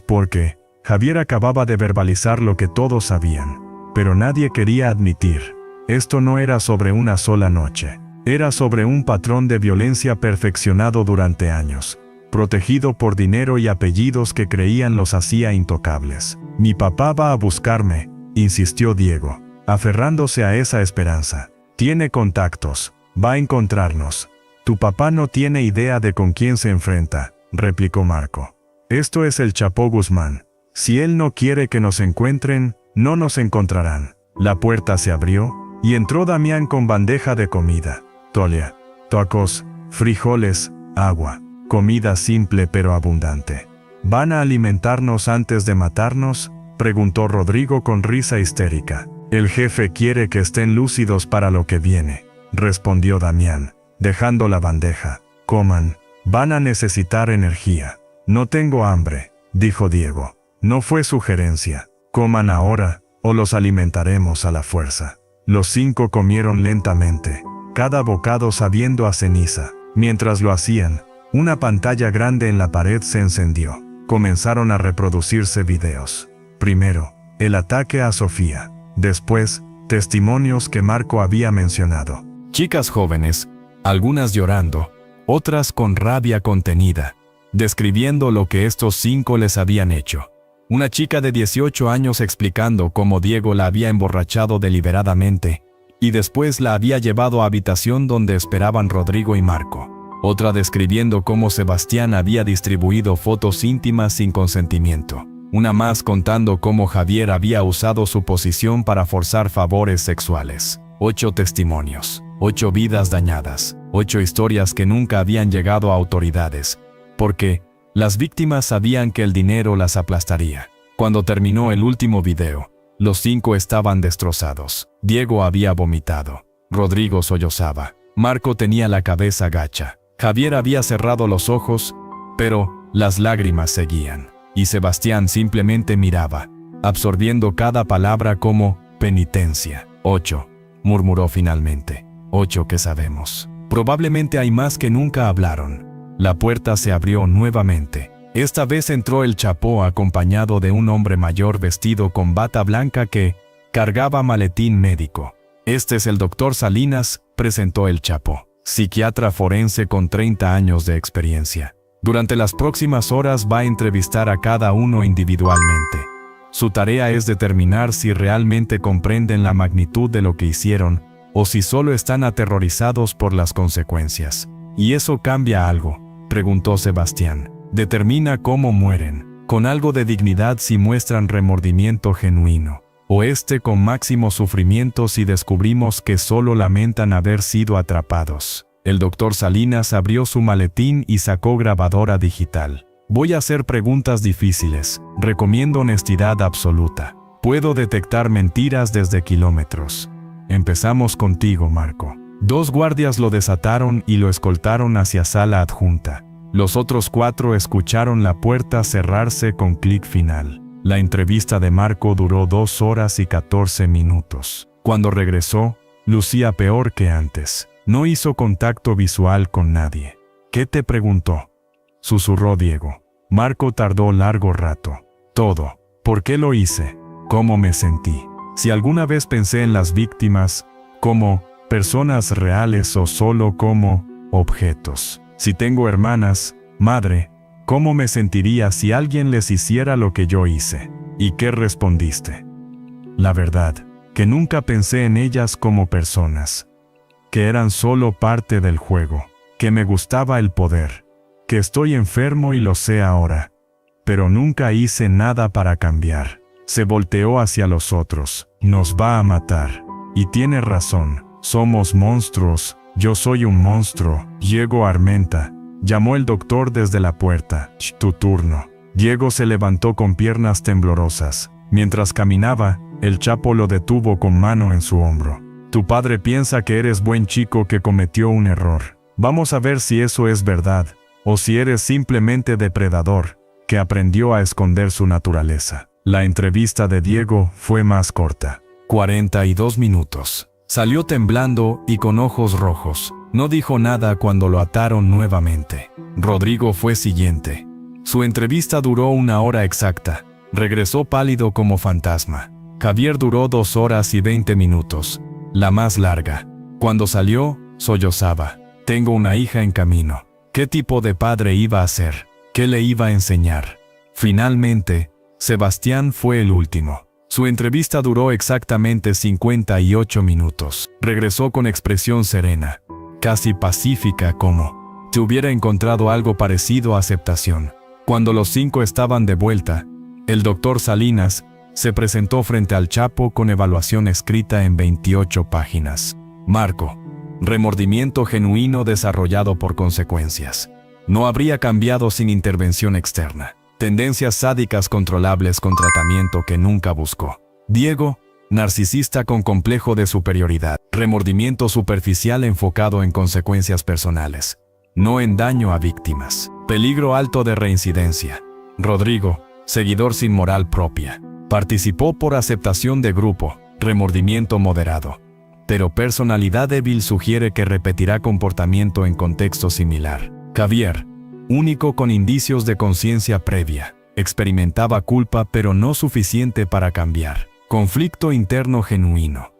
Porque Javier acababa de verbalizar lo que todos sabían, pero nadie quería admitir. Esto no era sobre una sola noche. Era sobre un patrón de violencia perfeccionado durante años, protegido por dinero y apellidos que creían los hacía intocables. Mi papá va a buscarme, insistió Diego, aferrándose a esa esperanza. Tiene contactos, va a encontrarnos. Tu papá no tiene idea de con quién se enfrenta, replicó Marco. Esto es el Chapo Guzmán. Si él no quiere que nos encuentren, no nos encontrarán. La puerta se abrió, y entró Damián con bandeja de comida. Tolia, tacos, frijoles, agua. Comida simple pero abundante. ¿Van a alimentarnos antes de matarnos?, preguntó Rodrigo con risa histérica. El jefe quiere que estén lúcidos para lo que viene, respondió Damián, dejando la bandeja. Coman, van a necesitar energía. No tengo hambre, dijo Diego. No fue sugerencia. Coman ahora, o los alimentaremos a la fuerza. Los 5 comieron lentamente, cada bocado sabiendo a ceniza. Mientras lo hacían, una pantalla grande en la pared se encendió. Comenzaron a reproducirse videos. Primero, el ataque a Sofía. Después, testimonios que Marco había mencionado. Chicas jóvenes, algunas llorando, otras con rabia contenida, describiendo lo que estos 5 les habían hecho. Una chica de 18 años explicando cómo Diego la había emborrachado deliberadamente, y después la había llevado a habitación donde esperaban Rodrigo y Marco. Otra describiendo cómo Sebastián había distribuido fotos íntimas sin consentimiento. Una más contando cómo Javier había usado su posición para forzar favores sexuales. 8 testimonios, 8 vidas dañadas, 8 historias que nunca habían llegado a autoridades, porque las víctimas sabían que el dinero las aplastaría. Cuando terminó el último video, los 5 estaban destrozados. Diego había vomitado. Rodrigo sollozaba. Marco tenía la cabeza gacha. Javier había cerrado los ojos, pero las lágrimas seguían. Y Sebastián simplemente miraba, absorbiendo cada palabra como penitencia. 8, murmuró finalmente. 8 que sabemos. Probablemente hay más que nunca hablaron. La puerta se abrió nuevamente. Esta vez entró el Chapo acompañado de un hombre mayor vestido con bata blanca que cargaba maletín médico. Este es el doctor Salinas, presentó el Chapo, psiquiatra forense con 30 años de experiencia. Durante las próximas horas va a entrevistar a cada uno individualmente. Su tarea es determinar si realmente comprenden la magnitud de lo que hicieron o si solo están aterrorizados por las consecuencias. ¿Y eso cambia algo?, preguntó Sebastián. Determina cómo mueren, con algo de dignidad si muestran remordimiento genuino, o con máximo sufrimiento si descubrimos que solo lamentan haber sido atrapados. El doctor Salinas abrió su maletín y sacó grabadora digital. Voy a hacer preguntas difíciles. Recomiendo honestidad absoluta. Puedo detectar mentiras desde kilómetros. Empezamos contigo, Marco. 2 guardias lo desataron y lo escoltaron hacia sala adjunta. Los otros 4 escucharon la puerta cerrarse con clic final. La entrevista de Marco duró 2 horas y 14 minutos. Cuando regresó, lucía peor que antes. No hizo contacto visual con nadie. ¿Qué te preguntó?, susurró Diego. Marco tardó largo rato. Todo. ¿Por qué lo hice? ¿Cómo me sentí? Si alguna vez pensé en las víctimas como personas reales o solo como objetos. Si tengo hermanas, madre, ¿cómo me sentiría si alguien les hiciera lo que yo hice? ¿Y qué respondiste? La verdad, que nunca pensé en ellas como personas. Que eran solo parte del juego. Que me gustaba el poder. Que estoy enfermo y lo sé ahora. Pero nunca hice nada para cambiar. Se volteó hacia los otros. Nos va a matar. Y tiene razón. Somos monstruos. Yo soy un monstruo. Diego Armenta. Llamó el doctor desde la puerta. Tu turno. Diego se levantó con piernas temblorosas. Mientras caminaba, el Chapo lo detuvo con mano en su hombro. Tu padre piensa que eres buen chico que cometió un error. Vamos a ver si eso es verdad, o si eres simplemente depredador, que aprendió a esconder su naturaleza. La entrevista de Diego fue más corta. 42 minutos. Salió temblando y con ojos rojos. No dijo nada cuando lo ataron nuevamente. Rodrigo fue siguiente. Su entrevista duró 1 hora exacta. Regresó pálido como fantasma. Javier duró 2 horas y 20 minutos. La más larga. Cuando salió, sollozaba. Tengo una hija en camino. ¿Qué tipo de padre iba a ser? ¿Qué le iba a enseñar? Finalmente, Sebastián fue el último. Su entrevista duró exactamente 58 minutos. Regresó con expresión serena, casi pacífica, como si hubiera encontrado algo parecido a aceptación. Cuando los 5 estaban de vuelta, el doctor Salinas se presentó frente al Chapo con evaluación escrita en 28 páginas. Marco. Remordimiento genuino desarrollado por consecuencias. No habría cambiado sin intervención externa. Tendencias sádicas controlables con tratamiento que nunca buscó. Diego, narcisista con complejo de superioridad. Remordimiento superficial enfocado en consecuencias personales, no en daño a víctimas. Peligro alto de reincidencia. Rodrigo, seguidor sin moral propia. Participó por aceptación de grupo, remordimiento moderado. Pero personalidad débil sugiere que repetirá comportamiento en contexto similar. Javier, único con indicios de conciencia previa. Experimentaba culpa pero no suficiente para cambiar. Conflicto interno genuino.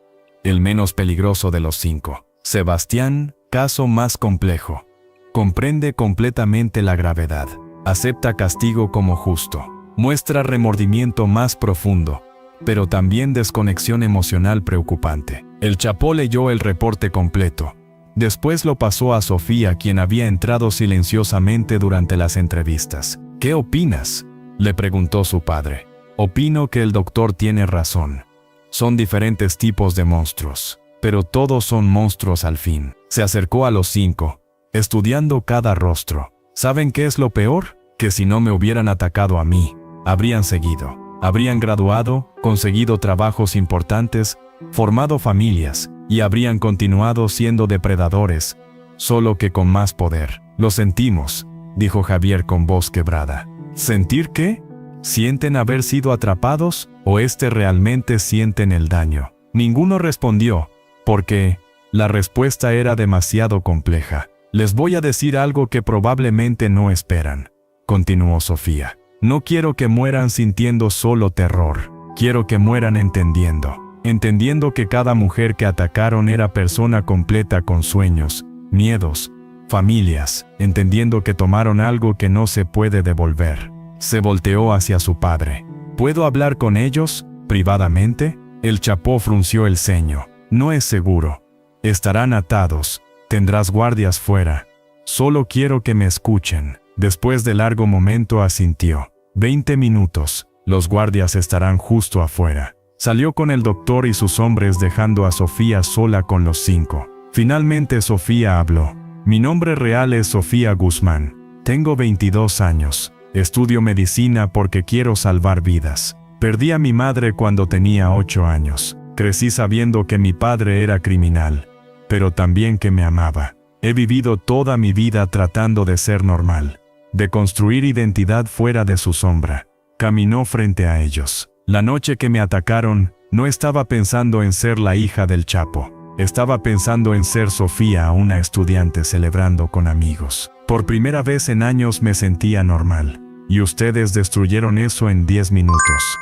El menos peligroso de los 5. Sebastián, caso más complejo. Comprende completamente la gravedad. Acepta castigo como justo. Muestra remordimiento más profundo, pero también desconexión emocional preocupante. El Chapo leyó el reporte completo. Después lo pasó a Sofía, quien había entrado silenciosamente durante las entrevistas. ¿Qué opinas?, le preguntó su padre. Opino que el doctor tiene razón. Son diferentes tipos de monstruos, pero todos son monstruos al fin. Se acercó a los 5, estudiando cada rostro. ¿Saben qué es lo peor? Que si no me hubieran atacado a mí, habrían seguido. Habrían graduado, conseguido trabajos importantes, formado familias, y habrían continuado siendo depredadores, solo que con más poder. Lo sentimos, dijo Javier con voz quebrada. ¿Sentir qué? ¿Sienten haber sido atrapados, o realmente sienten el daño? Ninguno respondió, porque la respuesta era demasiado compleja. Les voy a decir algo que probablemente no esperan, continuó Sofía. No quiero que mueran sintiendo solo terror. Quiero que mueran entendiendo que cada mujer que atacaron era persona completa con sueños, miedos, familias, entendiendo que tomaron algo que no se puede devolver. Se volteó hacia su padre. ¿Puedo hablar con ellos, privadamente? El Chapo frunció el ceño. No es seguro. Estarán atados. Tendrás guardias fuera. Solo quiero que me escuchen. Después de largo momento asintió. 20 minutos. Los guardias estarán justo afuera. Salió con el doctor y sus hombres dejando a Sofía sola con los 5. Finalmente Sofía habló. Mi nombre real es Sofía Guzmán. Tengo 22 años. Estudio medicina porque quiero salvar vidas. Perdí a mi madre cuando tenía 8 años. Crecí sabiendo que mi padre era criminal, pero también que me amaba. He vivido toda mi vida tratando de ser normal, de construir identidad fuera de su sombra. Caminó frente a ellos. La noche que me atacaron, no estaba pensando en ser la hija del Chapo. Estaba pensando en ser Sofía, una estudiante celebrando con amigos. Por primera vez en años me sentía normal. Y ustedes destruyeron eso en 10 minutos.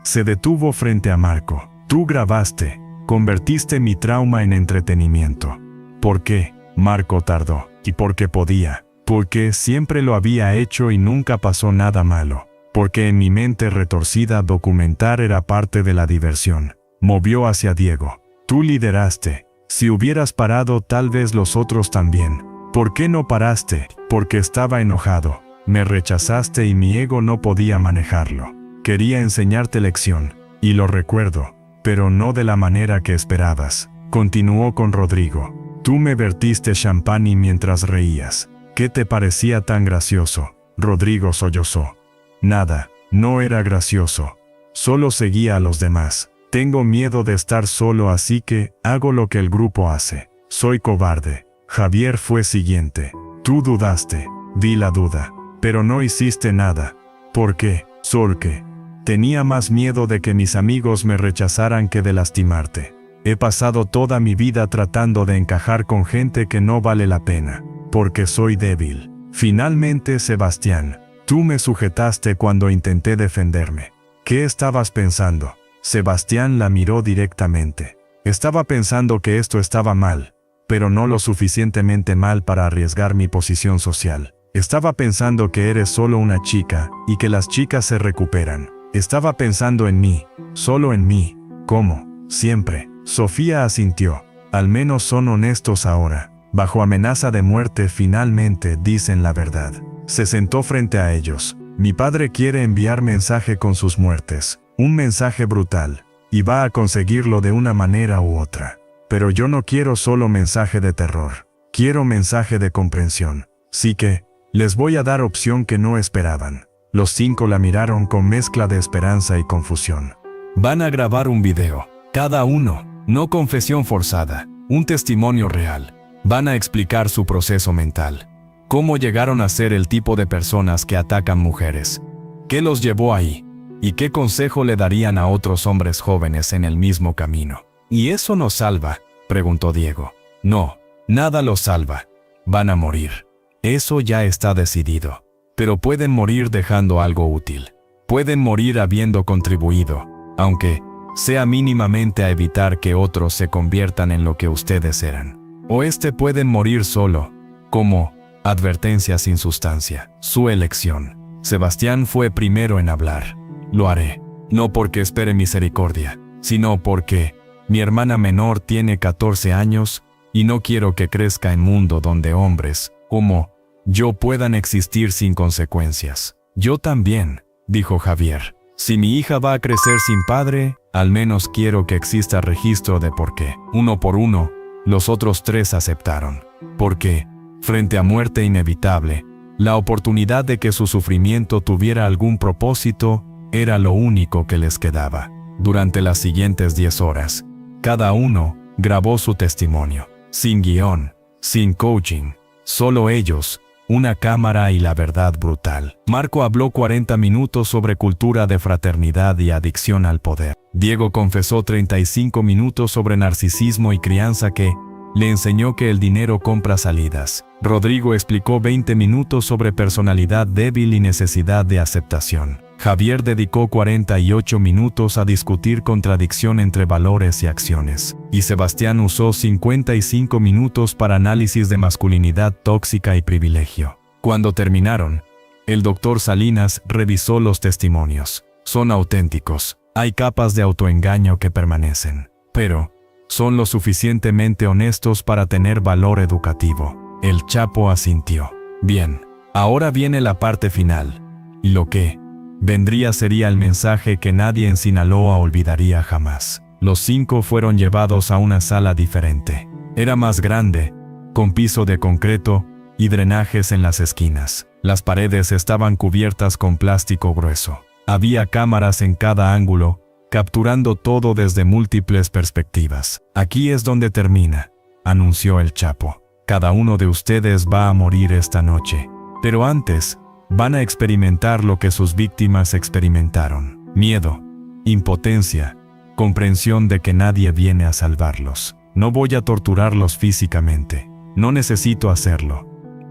Se detuvo frente a Marco. Tú grabaste. Convertiste mi trauma en entretenimiento. ¿Por qué? Marco tardó. Y porque podía. Porque siempre lo había hecho y nunca pasó nada malo. Porque en mi mente retorcida documentar era parte de la diversión. Movió hacia Diego. Tú lideraste. Si hubieras parado, tal vez los otros también. ¿Por qué no paraste? Porque estaba enojado. Me rechazaste y mi ego no podía manejarlo. Quería enseñarte lección. Y lo recuerdo. Pero no de la manera que esperabas. Continuó con Rodrigo. Tú me vertiste champán y mientras reías. ¿Qué te parecía tan gracioso? Rodrigo sollozó. Nada, no era gracioso. Solo seguía a los demás. Tengo miedo de estar solo, así que hago lo que el grupo hace. Soy cobarde. Javier fue siguiente. Tú dudaste. Di la duda. Pero no hiciste nada. ¿Por qué? Porque tenía más miedo de que mis amigos me rechazaran que de lastimarte. He pasado toda mi vida tratando de encajar con gente que no vale la pena. Porque soy débil. Finalmente, Sebastián, tú me sujetaste cuando intenté defenderme. ¿Qué estabas pensando? Sebastián la miró directamente. Estaba pensando que esto estaba mal, pero no lo suficientemente mal para arriesgar mi posición social. Estaba pensando que eres solo una chica, y que las chicas se recuperan. Estaba pensando en mí, solo en mí, como, siempre. Sofía asintió. Al menos son honestos ahora. Bajo amenaza de muerte finalmente dicen la verdad. Se sentó frente a ellos. Mi padre quiere enviar mensaje con sus muertes. Un mensaje brutal. Y va a conseguirlo de una manera u otra. Pero yo no quiero solo mensaje de terror. Quiero mensaje de comprensión. Sí que, les voy a dar opción que no esperaban. Los 5 la miraron con mezcla de esperanza y confusión. Van a grabar un video. Cada uno. No confesión forzada. Un testimonio real. Van a explicar su proceso mental. Cómo llegaron a ser el tipo de personas que atacan mujeres. ¿Qué los llevó ahí? ¿Y qué consejo le darían a otros hombres jóvenes en el mismo camino? ¿Y eso nos salva?, preguntó Diego. No, nada los salva. Van a morir. Eso ya está decidido. Pero pueden morir dejando algo útil. Pueden morir habiendo contribuido, aunque sea mínimamente, a evitar que otros se conviertan en lo que ustedes eran. O pueden morir solo, como advertencia sin sustancia. Su elección. Sebastián fue primero en hablar. Lo haré. No porque espere misericordia, sino porque mi hermana menor tiene 14 años y no quiero que crezca en un mundo donde hombres, como yo, puedan existir sin consecuencias. Yo también, dijo Javier. Si mi hija va a crecer sin padre, al menos quiero que exista registro de por qué. Uno por uno, los otros 3 aceptaron. Porque, frente a muerte inevitable, la oportunidad de que su sufrimiento tuviera algún propósito era lo único que les quedaba. Durante las siguientes 10 horas, cada uno grabó su testimonio. Sin guión, sin coaching, solo ellos, una cámara y la verdad brutal. Marco habló 40 minutos sobre cultura de fraternidad y adicción al poder. Diego confesó 35 minutos sobre narcisismo y crianza que le enseñó que el dinero compra salidas. Rodrigo explicó 20 minutos sobre personalidad débil y necesidad de aceptación. Javier dedicó 48 minutos a discutir contradicción entre valores y acciones. Y Sebastián usó 55 minutos para análisis de masculinidad tóxica y privilegio. Cuando terminaron, el doctor Salinas revisó los testimonios. Son auténticos. Hay capas de autoengaño que permanecen, pero son lo suficientemente honestos para tener valor educativo. El Chapo asintió. Bien, ahora viene la parte final. Y lo que vendría sería el mensaje que nadie en Sinaloa olvidaría jamás. Los 5 fueron llevados a una sala diferente. Era más grande, con piso de concreto y drenajes en las esquinas. Las paredes estaban cubiertas con plástico grueso. Había cámaras en cada ángulo, capturando todo desde múltiples perspectivas. Aquí es donde termina, anunció el Chapo. Cada uno de ustedes va a morir esta noche. Pero antes, van a experimentar lo que sus víctimas experimentaron. Miedo, impotencia, comprensión de que nadie viene a salvarlos. No voy a torturarlos físicamente. No necesito hacerlo.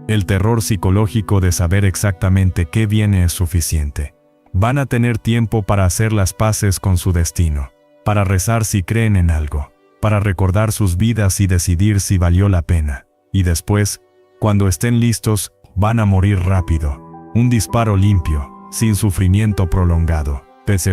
El terror psicológico de saber exactamente qué viene es suficiente. Van a tener tiempo para hacer las paces con su destino, para rezar si creen en algo, para recordar sus vidas y decidir si valió la pena. Y después, cuando estén listos, van a morir rápido. Un disparo limpio, sin sufrimiento prolongado.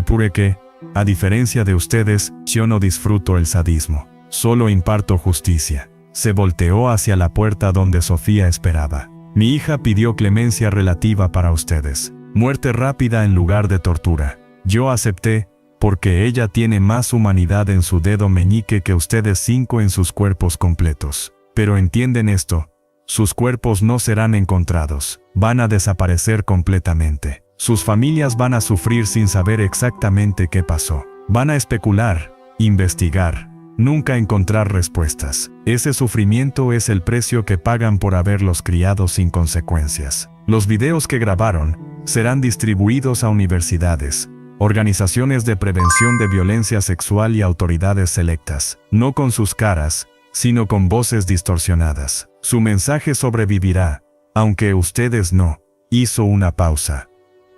Pure que, a diferencia de ustedes, yo no disfruto el sadismo. Solo imparto justicia. Se volteó hacia la puerta donde Sofía esperaba. Mi hija pidió clemencia relativa para ustedes. Muerte rápida en lugar de tortura. Yo acepté, porque ella tiene más humanidad en su dedo meñique que ustedes 5 en sus cuerpos completos. Pero entienden esto. Sus cuerpos no serán encontrados. Van a desaparecer completamente. Sus familias van a sufrir sin saber exactamente qué pasó. Van a especular, investigar, nunca encontrar respuestas. Ese sufrimiento es el precio que pagan por haberlos criado sin consecuencias. Los videos que grabaron serán distribuidos a universidades, organizaciones de prevención de violencia sexual y autoridades selectas, no con sus caras, sino con voces distorsionadas. Su mensaje sobrevivirá, aunque ustedes no. Hizo una pausa.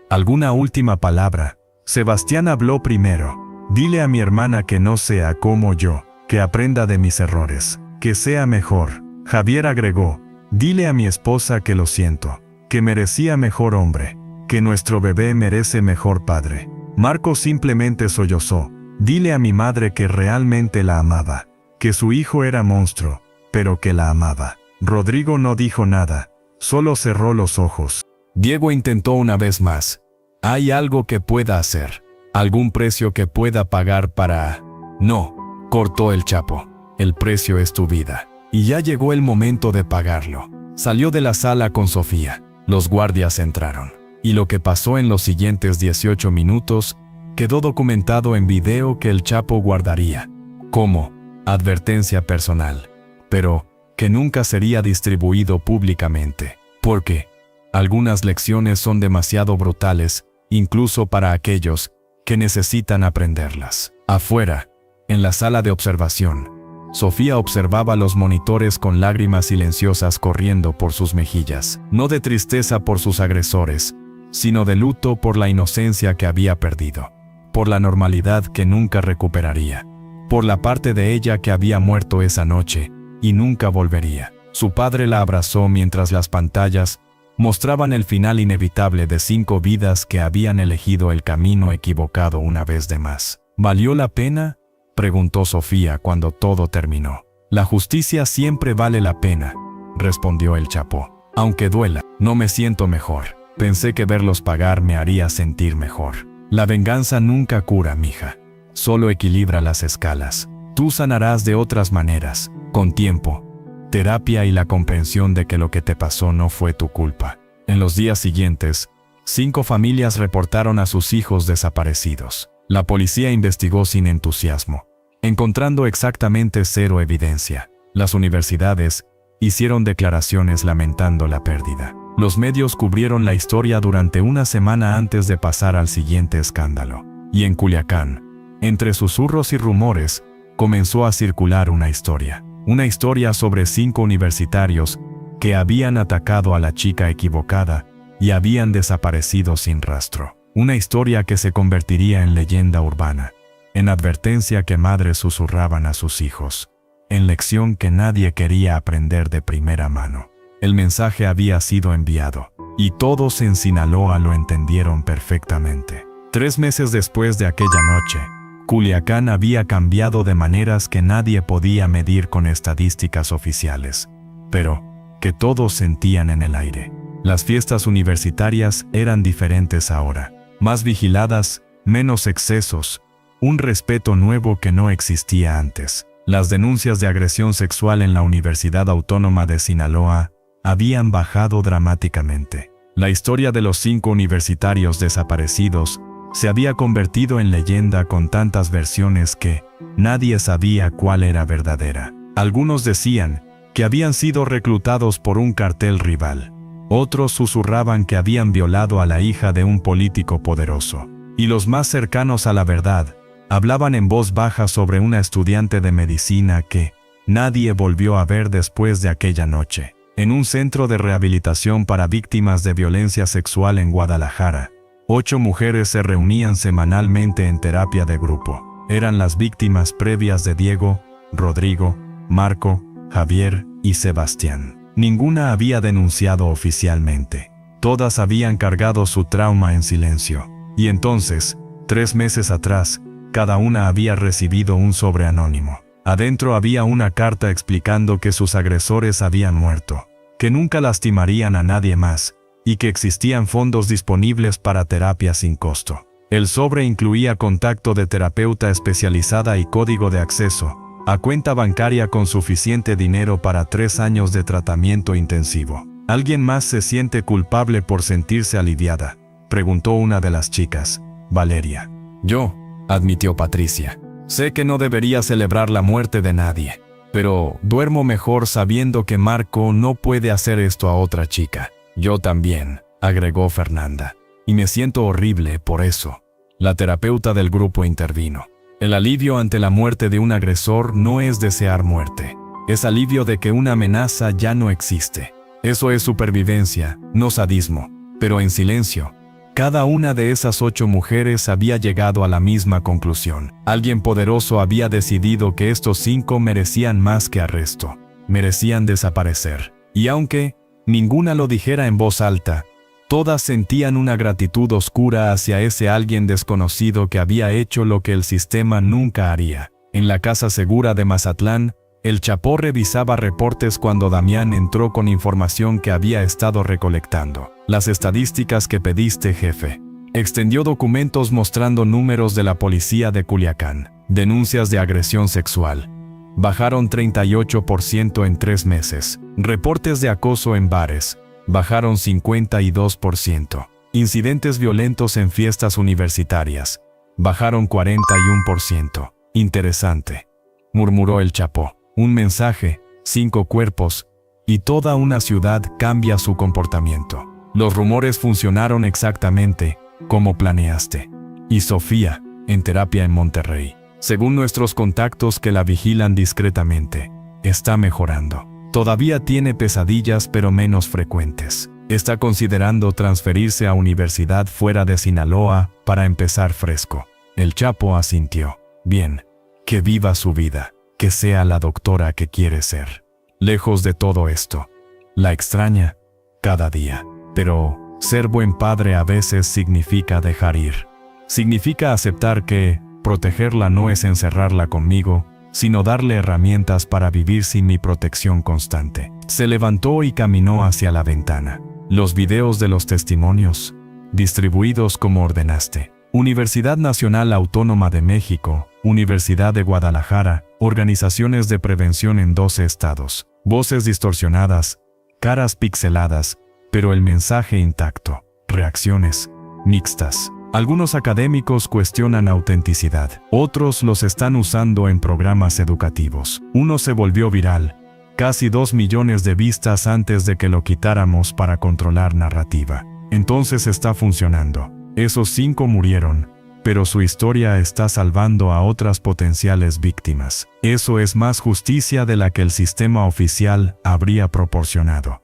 ¿Alguna última palabra? Sebastián habló primero. Dile a mi hermana que no sea como yo, que aprenda de mis errores, que sea mejor. Javier agregó, dile a mi esposa que lo siento, que merecía mejor hombre, que nuestro bebé merece mejor padre. Marco simplemente sollozó, dile a mi madre que realmente la amaba, que su hijo era monstruo, pero que la amaba. Rodrigo no dijo nada, solo cerró los ojos. Diego intentó una vez más. ¿Hay algo que pueda hacer? ¿Algún precio que pueda pagar para...? No, cortó el Chapo. El precio es tu vida. Y ya llegó el momento de pagarlo. Salió de la sala con Sofía. Los guardias entraron. Y lo que pasó en los siguientes 18 minutos quedó documentado en video que el Chapo guardaría. Como advertencia personal. Pero que nunca sería distribuido públicamente. Porque algunas lecciones son demasiado brutales, incluso para aquellos que necesitan aprenderlas. Afuera, en la sala de observación, Sofía observaba los monitores con lágrimas silenciosas corriendo por sus mejillas, no de tristeza por sus agresores, sino de luto por la inocencia que había perdido, por la normalidad que nunca recuperaría, por la parte de ella que había muerto esa noche y nunca volvería. Su padre la abrazó mientras las pantallas mostraban el final inevitable de 5 vidas que habían elegido el camino equivocado una vez de más. ¿Valió la pena?, preguntó Sofía cuando todo terminó. La justicia siempre vale la pena, respondió el Chapo. Aunque duela, no me siento mejor. Pensé que verlos pagar me haría sentir mejor. La venganza nunca cura, mija. Solo equilibra las escalas. Tú sanarás de otras maneras, con tiempo, terapia y la comprensión de que lo que te pasó no fue tu culpa. En los días siguientes, 5 familias reportaron a sus hijos desaparecidos. La policía investigó sin entusiasmo, encontrando exactamente 0 evidencia. Las universidades hicieron declaraciones lamentando la pérdida. Los medios cubrieron la historia durante una semana antes de pasar al siguiente escándalo. Y en Culiacán, entre susurros y rumores, comenzó a circular una historia. Una historia sobre 5 universitarios que habían atacado a la chica equivocada y habían desaparecido sin rastro. Una historia que se convertiría en leyenda urbana, en advertencia que madres susurraban a sus hijos, en lección que nadie quería aprender de primera mano. El mensaje había sido enviado, y todos en Sinaloa lo entendieron perfectamente. 3 meses después de aquella noche, Culiacán había cambiado de maneras que nadie podía medir con estadísticas oficiales, pero que todos sentían en el aire. Las fiestas universitarias eran diferentes ahora, más vigiladas, menos excesos, un respeto nuevo que no existía antes. Las denuncias de agresión sexual en la Universidad Autónoma de Sinaloa habían bajado dramáticamente. La historia de los 5 universitarios desaparecidos se había convertido en leyenda con tantas versiones que nadie sabía cuál era verdadera. Algunos decían que habían sido reclutados por un cartel rival. Otros susurraban que habían violado a la hija de un político poderoso. Y los más cercanos a la verdad hablaban en voz baja sobre una estudiante de medicina que nadie volvió a ver después de aquella noche. En un centro de rehabilitación para víctimas de violencia sexual en Guadalajara, 8 mujeres se reunían semanalmente en terapia de grupo. Eran las víctimas previas de Diego, Rodrigo, Marco, Javier y Sebastián. Ninguna había denunciado oficialmente. Todas habían cargado su trauma en silencio. Y entonces, 3 meses atrás, cada una había recibido un sobre anónimo. Adentro había una carta explicando que sus agresores habían muerto, que nunca lastimarían a nadie más, y que existían fondos disponibles para terapia sin costo. El sobre incluía contacto de terapeuta especializada y código de acceso a cuenta bancaria con suficiente dinero para 3 años de tratamiento intensivo. ¿Alguien más se siente culpable por sentirse aliviada?, preguntó una de las chicas, Valeria. Yo, admitió Patricia. Sé que no debería celebrar la muerte de nadie, pero duermo mejor sabiendo que Marco no puede hacer esto a otra chica. Yo también, agregó Fernanda. Y me siento horrible por eso. La terapeuta del grupo intervino. El alivio ante la muerte de un agresor no es desear muerte. Es alivio de que una amenaza ya no existe. Eso es supervivencia, no sadismo. Pero en silencio, cada una de esas 8 mujeres había llegado a la misma conclusión. Alguien poderoso había decidido que estos 5 merecían más que arresto. Merecían desaparecer. Y aunque ninguna lo dijera en voz alta, todas sentían una gratitud oscura hacia ese alguien desconocido que había hecho lo que el sistema nunca haría. En la casa segura de Mazatlán, el Chapo revisaba reportes cuando Damián entró con información que había estado recolectando. Las estadísticas que pediste, jefe. Extendió documentos mostrando números de la policía de Culiacán. Denuncias de agresión sexual. Bajaron 38% en 3 meses. Reportes de acoso en bares. Bajaron 52%. Incidentes violentos en fiestas universitarias. Bajaron 41%. Interesante, murmuró el Chapo. Un mensaje, 5 cuerpos, y toda una ciudad cambia su comportamiento. Los rumores funcionaron exactamente como planeaste. Y Sofía, en terapia en Monterrey. Según nuestros contactos que la vigilan discretamente, está mejorando. Todavía tiene pesadillas pero menos frecuentes. Está considerando transferirse a universidad fuera de Sinaloa para empezar fresco. El Chapo asintió. Bien, que viva su vida. Que sea la doctora que quiere ser. Lejos de todo esto, la extraña cada día. Pero ser buen padre a veces significa dejar ir. Significa aceptar que protegerla no es encerrarla conmigo, sino darle herramientas para vivir sin mi protección constante. Se levantó y caminó hacia la ventana. Los videos de los testimonios, distribuidos como ordenaste. Universidad Nacional Autónoma de México, Universidad de Guadalajara, organizaciones de prevención en 12 estados, voces distorsionadas, caras pixeladas, pero el mensaje intacto, reacciones mixtas. Algunos académicos cuestionan autenticidad, otros los están usando en programas educativos. Uno se volvió viral, casi 2 millones de vistas antes de que lo quitáramos para controlar narrativa. Entonces está funcionando. Esos 5 murieron, pero su historia está salvando a otras potenciales víctimas. Eso es más justicia de la que el sistema oficial habría proporcionado.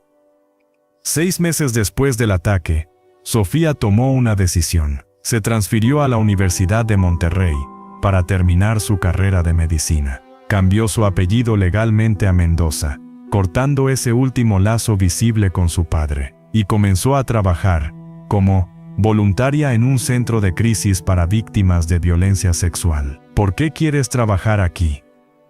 6 meses después del ataque, Sofía tomó una decisión. Se transfirió a la Universidad de Monterrey para terminar su carrera de medicina. Cambió su apellido legalmente a Mendoza, cortando ese último lazo visible con su padre, y comenzó a trabajar como voluntaria en un centro de crisis para víctimas de violencia sexual. ¿Por qué quieres trabajar aquí?,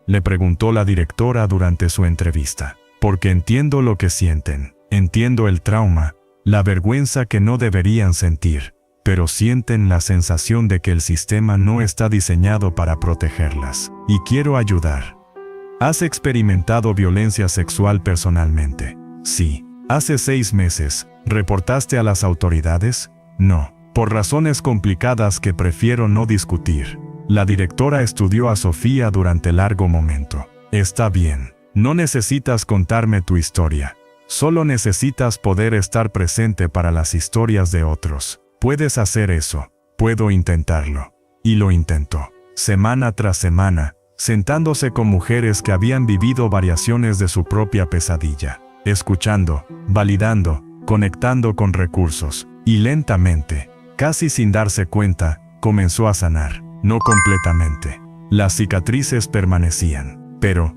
le preguntó la directora durante su entrevista. Porque entiendo lo que sienten, entiendo el trauma, la vergüenza que no deberían sentir, pero sienten la sensación de que el sistema no está diseñado para protegerlas, y quiero ayudar. ¿Has experimentado violencia sexual personalmente? Sí. ¿Hace 6 meses reportaste a las autoridades? No, por razones complicadas que prefiero no discutir. La directora estudió a Sofía durante largo momento. Está bien, no necesitas contarme tu historia. Solo necesitas poder estar presente para las historias de otros. Puedes hacer eso. Puedo intentarlo. Y lo intentó. Semana tras semana, sentándose con mujeres que habían vivido variaciones de su propia pesadilla, escuchando, validando, conectando con recursos, y lentamente, casi sin darse cuenta, comenzó a sanar, no completamente. Las cicatrices permanecían, pero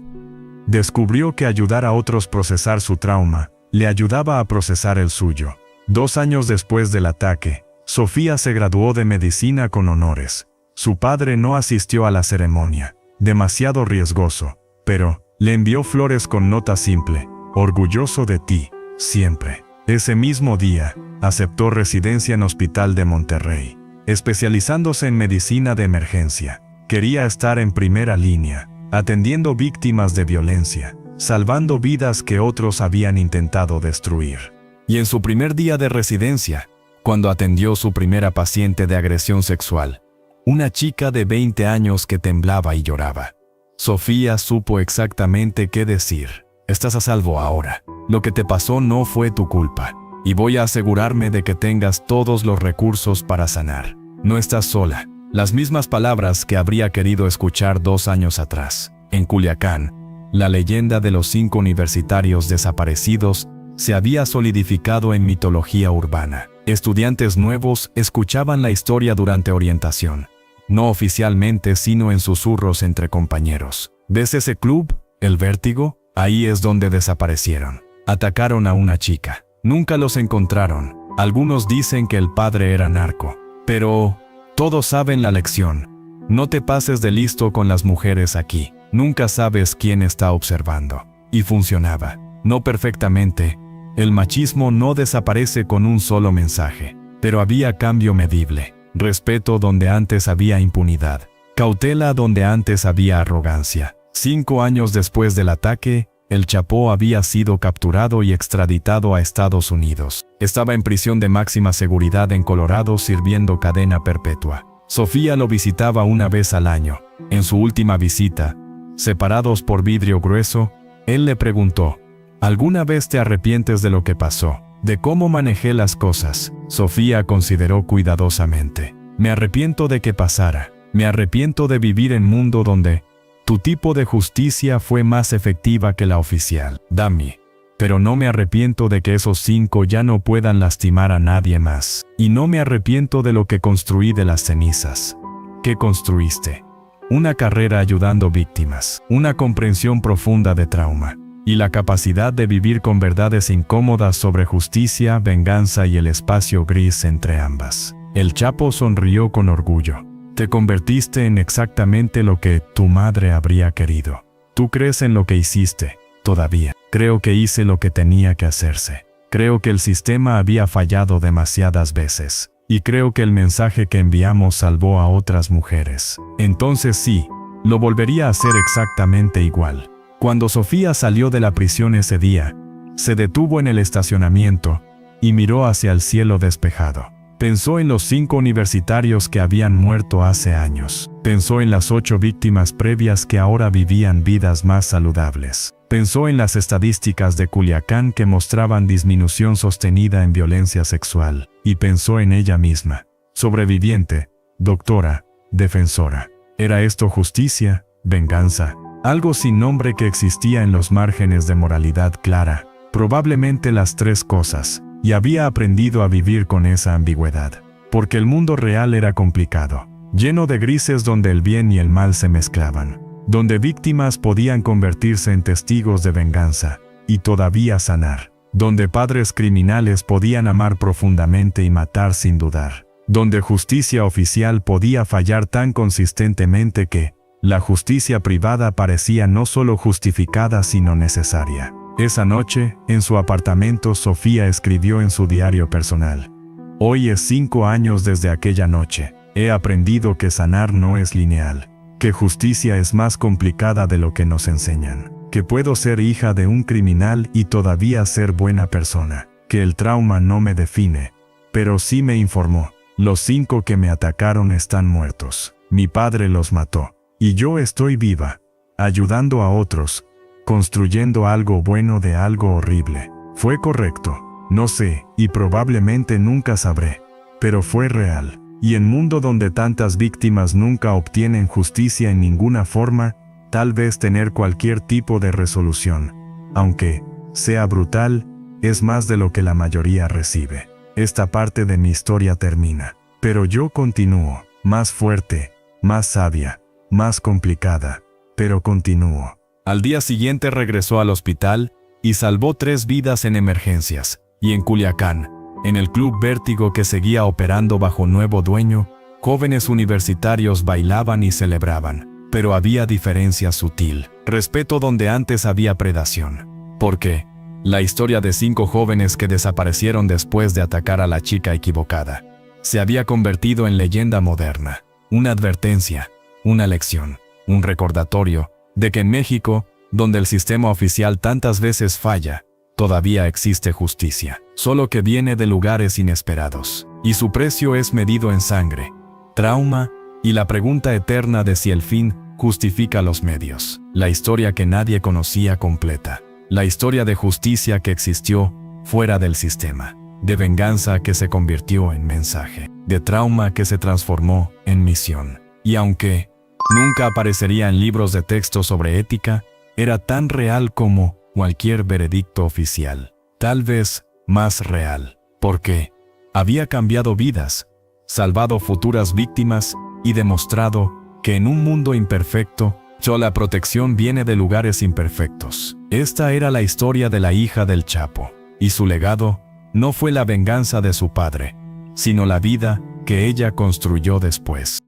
descubrió que ayudar a otros a procesar su trauma, le ayudaba a procesar el suyo. 2 años después del ataque, Sofía se graduó de medicina con honores. Su padre no asistió a la ceremonia, demasiado riesgoso, pero le envió flores con nota simple: orgulloso de ti, siempre. Ese mismo día, aceptó residencia en Hospital de Monterrey, especializándose en medicina de emergencia. Quería estar en primera línea, atendiendo víctimas de violencia, salvando vidas que otros habían intentado destruir. Y en su primer día de residencia, cuando atendió su primera paciente de agresión sexual, una chica de 20 años que temblaba y lloraba, Sofía supo exactamente qué decir: estás a salvo ahora. Lo que te pasó no fue tu culpa, y voy a asegurarme de que tengas todos los recursos para sanar. No estás sola. Las mismas palabras que habría querido escuchar 2 años atrás. En Culiacán, la leyenda de los 5 universitarios desaparecidos se había solidificado en mitología urbana. Estudiantes nuevos escuchaban la historia durante orientación, no oficialmente sino en susurros entre compañeros. ¿Ves ese club? ¿El Vértigo? Ahí es donde desaparecieron. Atacaron a una chica. Nunca los encontraron. Algunos dicen que el padre era narco. Pero todos saben la lección. No te pases de listo con las mujeres aquí. Nunca sabes quién está observando. Y funcionaba. No perfectamente. El machismo no desaparece con un solo mensaje. Pero había cambio medible. Respeto donde antes había impunidad. Cautela donde antes había arrogancia. 5 años después del ataque, el Chapo había sido capturado y extraditado a Estados Unidos. Estaba en prisión de máxima seguridad en Colorado sirviendo cadena perpetua. Sofía lo visitaba una vez al año. En su última visita, separados por vidrio grueso, él le preguntó: ¿alguna vez te arrepientes de lo que pasó? ¿De cómo manejé las cosas? Sofía consideró cuidadosamente: me arrepiento de que pasara. Me arrepiento de vivir en un mundo donde tu tipo de justicia fue más efectiva que la oficial, Dami. Pero no me arrepiento de que esos 5 ya no puedan lastimar a nadie más. Y no me arrepiento de lo que construí de las cenizas. ¿Qué construiste? Una carrera ayudando víctimas, una comprensión profunda de trauma, y la capacidad de vivir con verdades incómodas sobre justicia, venganza y el espacio gris entre ambas. El Chapo sonrió con orgullo. Te convertiste en exactamente lo que tu madre habría querido. ¿Tú crees en lo que hiciste? Todavía. Creo que hice lo que tenía que hacerse. Creo que el sistema había fallado demasiadas veces. Y creo que el mensaje que enviamos salvó a otras mujeres. Entonces sí, lo volvería a hacer exactamente igual. Cuando Sofía salió de la prisión ese día, se detuvo en el estacionamiento y miró hacia el cielo despejado. Pensó en los 5 universitarios que habían muerto hace años. Pensó en las 8 víctimas previas que ahora vivían vidas más saludables. Pensó en las estadísticas de Culiacán que mostraban disminución sostenida en violencia sexual. Y pensó en ella misma. Sobreviviente, doctora, defensora. ¿Era esto justicia? ¿Venganza? Algo sin nombre que existía en los márgenes de moralidad clara. Probablemente las 3 cosas. Y había aprendido a vivir con esa ambigüedad. Porque el mundo real era complicado. Lleno de grises donde el bien y el mal se mezclaban. Donde víctimas podían convertirse en testigos de venganza. Y todavía sanar. Donde padres criminales podían amar profundamente y matar sin dudar. Donde justicia oficial podía fallar tan consistentemente que la justicia privada parecía no solo justificada sino necesaria. Esa noche, en su apartamento, Sofía escribió en su diario personal: hoy es 5 años desde aquella noche. He aprendido que sanar no es lineal. Que justicia es más complicada de lo que nos enseñan. Que puedo ser hija de un criminal y todavía ser buena persona. Que el trauma no me define. Pero sí me informó. Los 5 que me atacaron están muertos. Mi padre los mató. Y yo estoy viva. Ayudando a otros. Construyendo algo bueno de algo horrible. Fue correcto. No sé, y probablemente nunca sabré. Pero fue real. Y en un mundo donde tantas víctimas nunca obtienen justicia en ninguna forma, tal vez tener cualquier tipo de resolución, aunque sea brutal, es más de lo que la mayoría recibe. Esta parte de mi historia termina, pero yo continúo, más fuerte, más sabia, más complicada, pero continúo. Al día siguiente regresó al hospital y salvó 3 vidas en emergencias, y en Culiacán, en el Club Vértigo que seguía operando bajo nuevo dueño, jóvenes universitarios bailaban y celebraban, pero había diferencia sutil, respeto donde antes había predación. Porque la historia de 5 jóvenes que desaparecieron después de atacar a la chica equivocada se había convertido en leyenda moderna, una advertencia, una lección, un recordatorio de que en México, donde el sistema oficial tantas veces falla, todavía existe justicia, solo que viene de lugares inesperados, y su precio es medido en sangre, trauma y la pregunta eterna de si el fin justifica los medios. La historia que nadie conocía completa. La historia de justicia que existió fuera del sistema. De venganza que se convirtió en mensaje. De trauma que se transformó en misión. Y aunque nunca aparecería en libros de texto sobre ética, era tan real como cualquier veredicto oficial. Tal vez más real. Porque había cambiado vidas, salvado futuras víctimas y demostrado que en un mundo imperfecto, la protección viene de lugares imperfectos. Esta era la historia de la hija del Chapo, y su legado no fue la venganza de su padre, sino la vida que ella construyó después.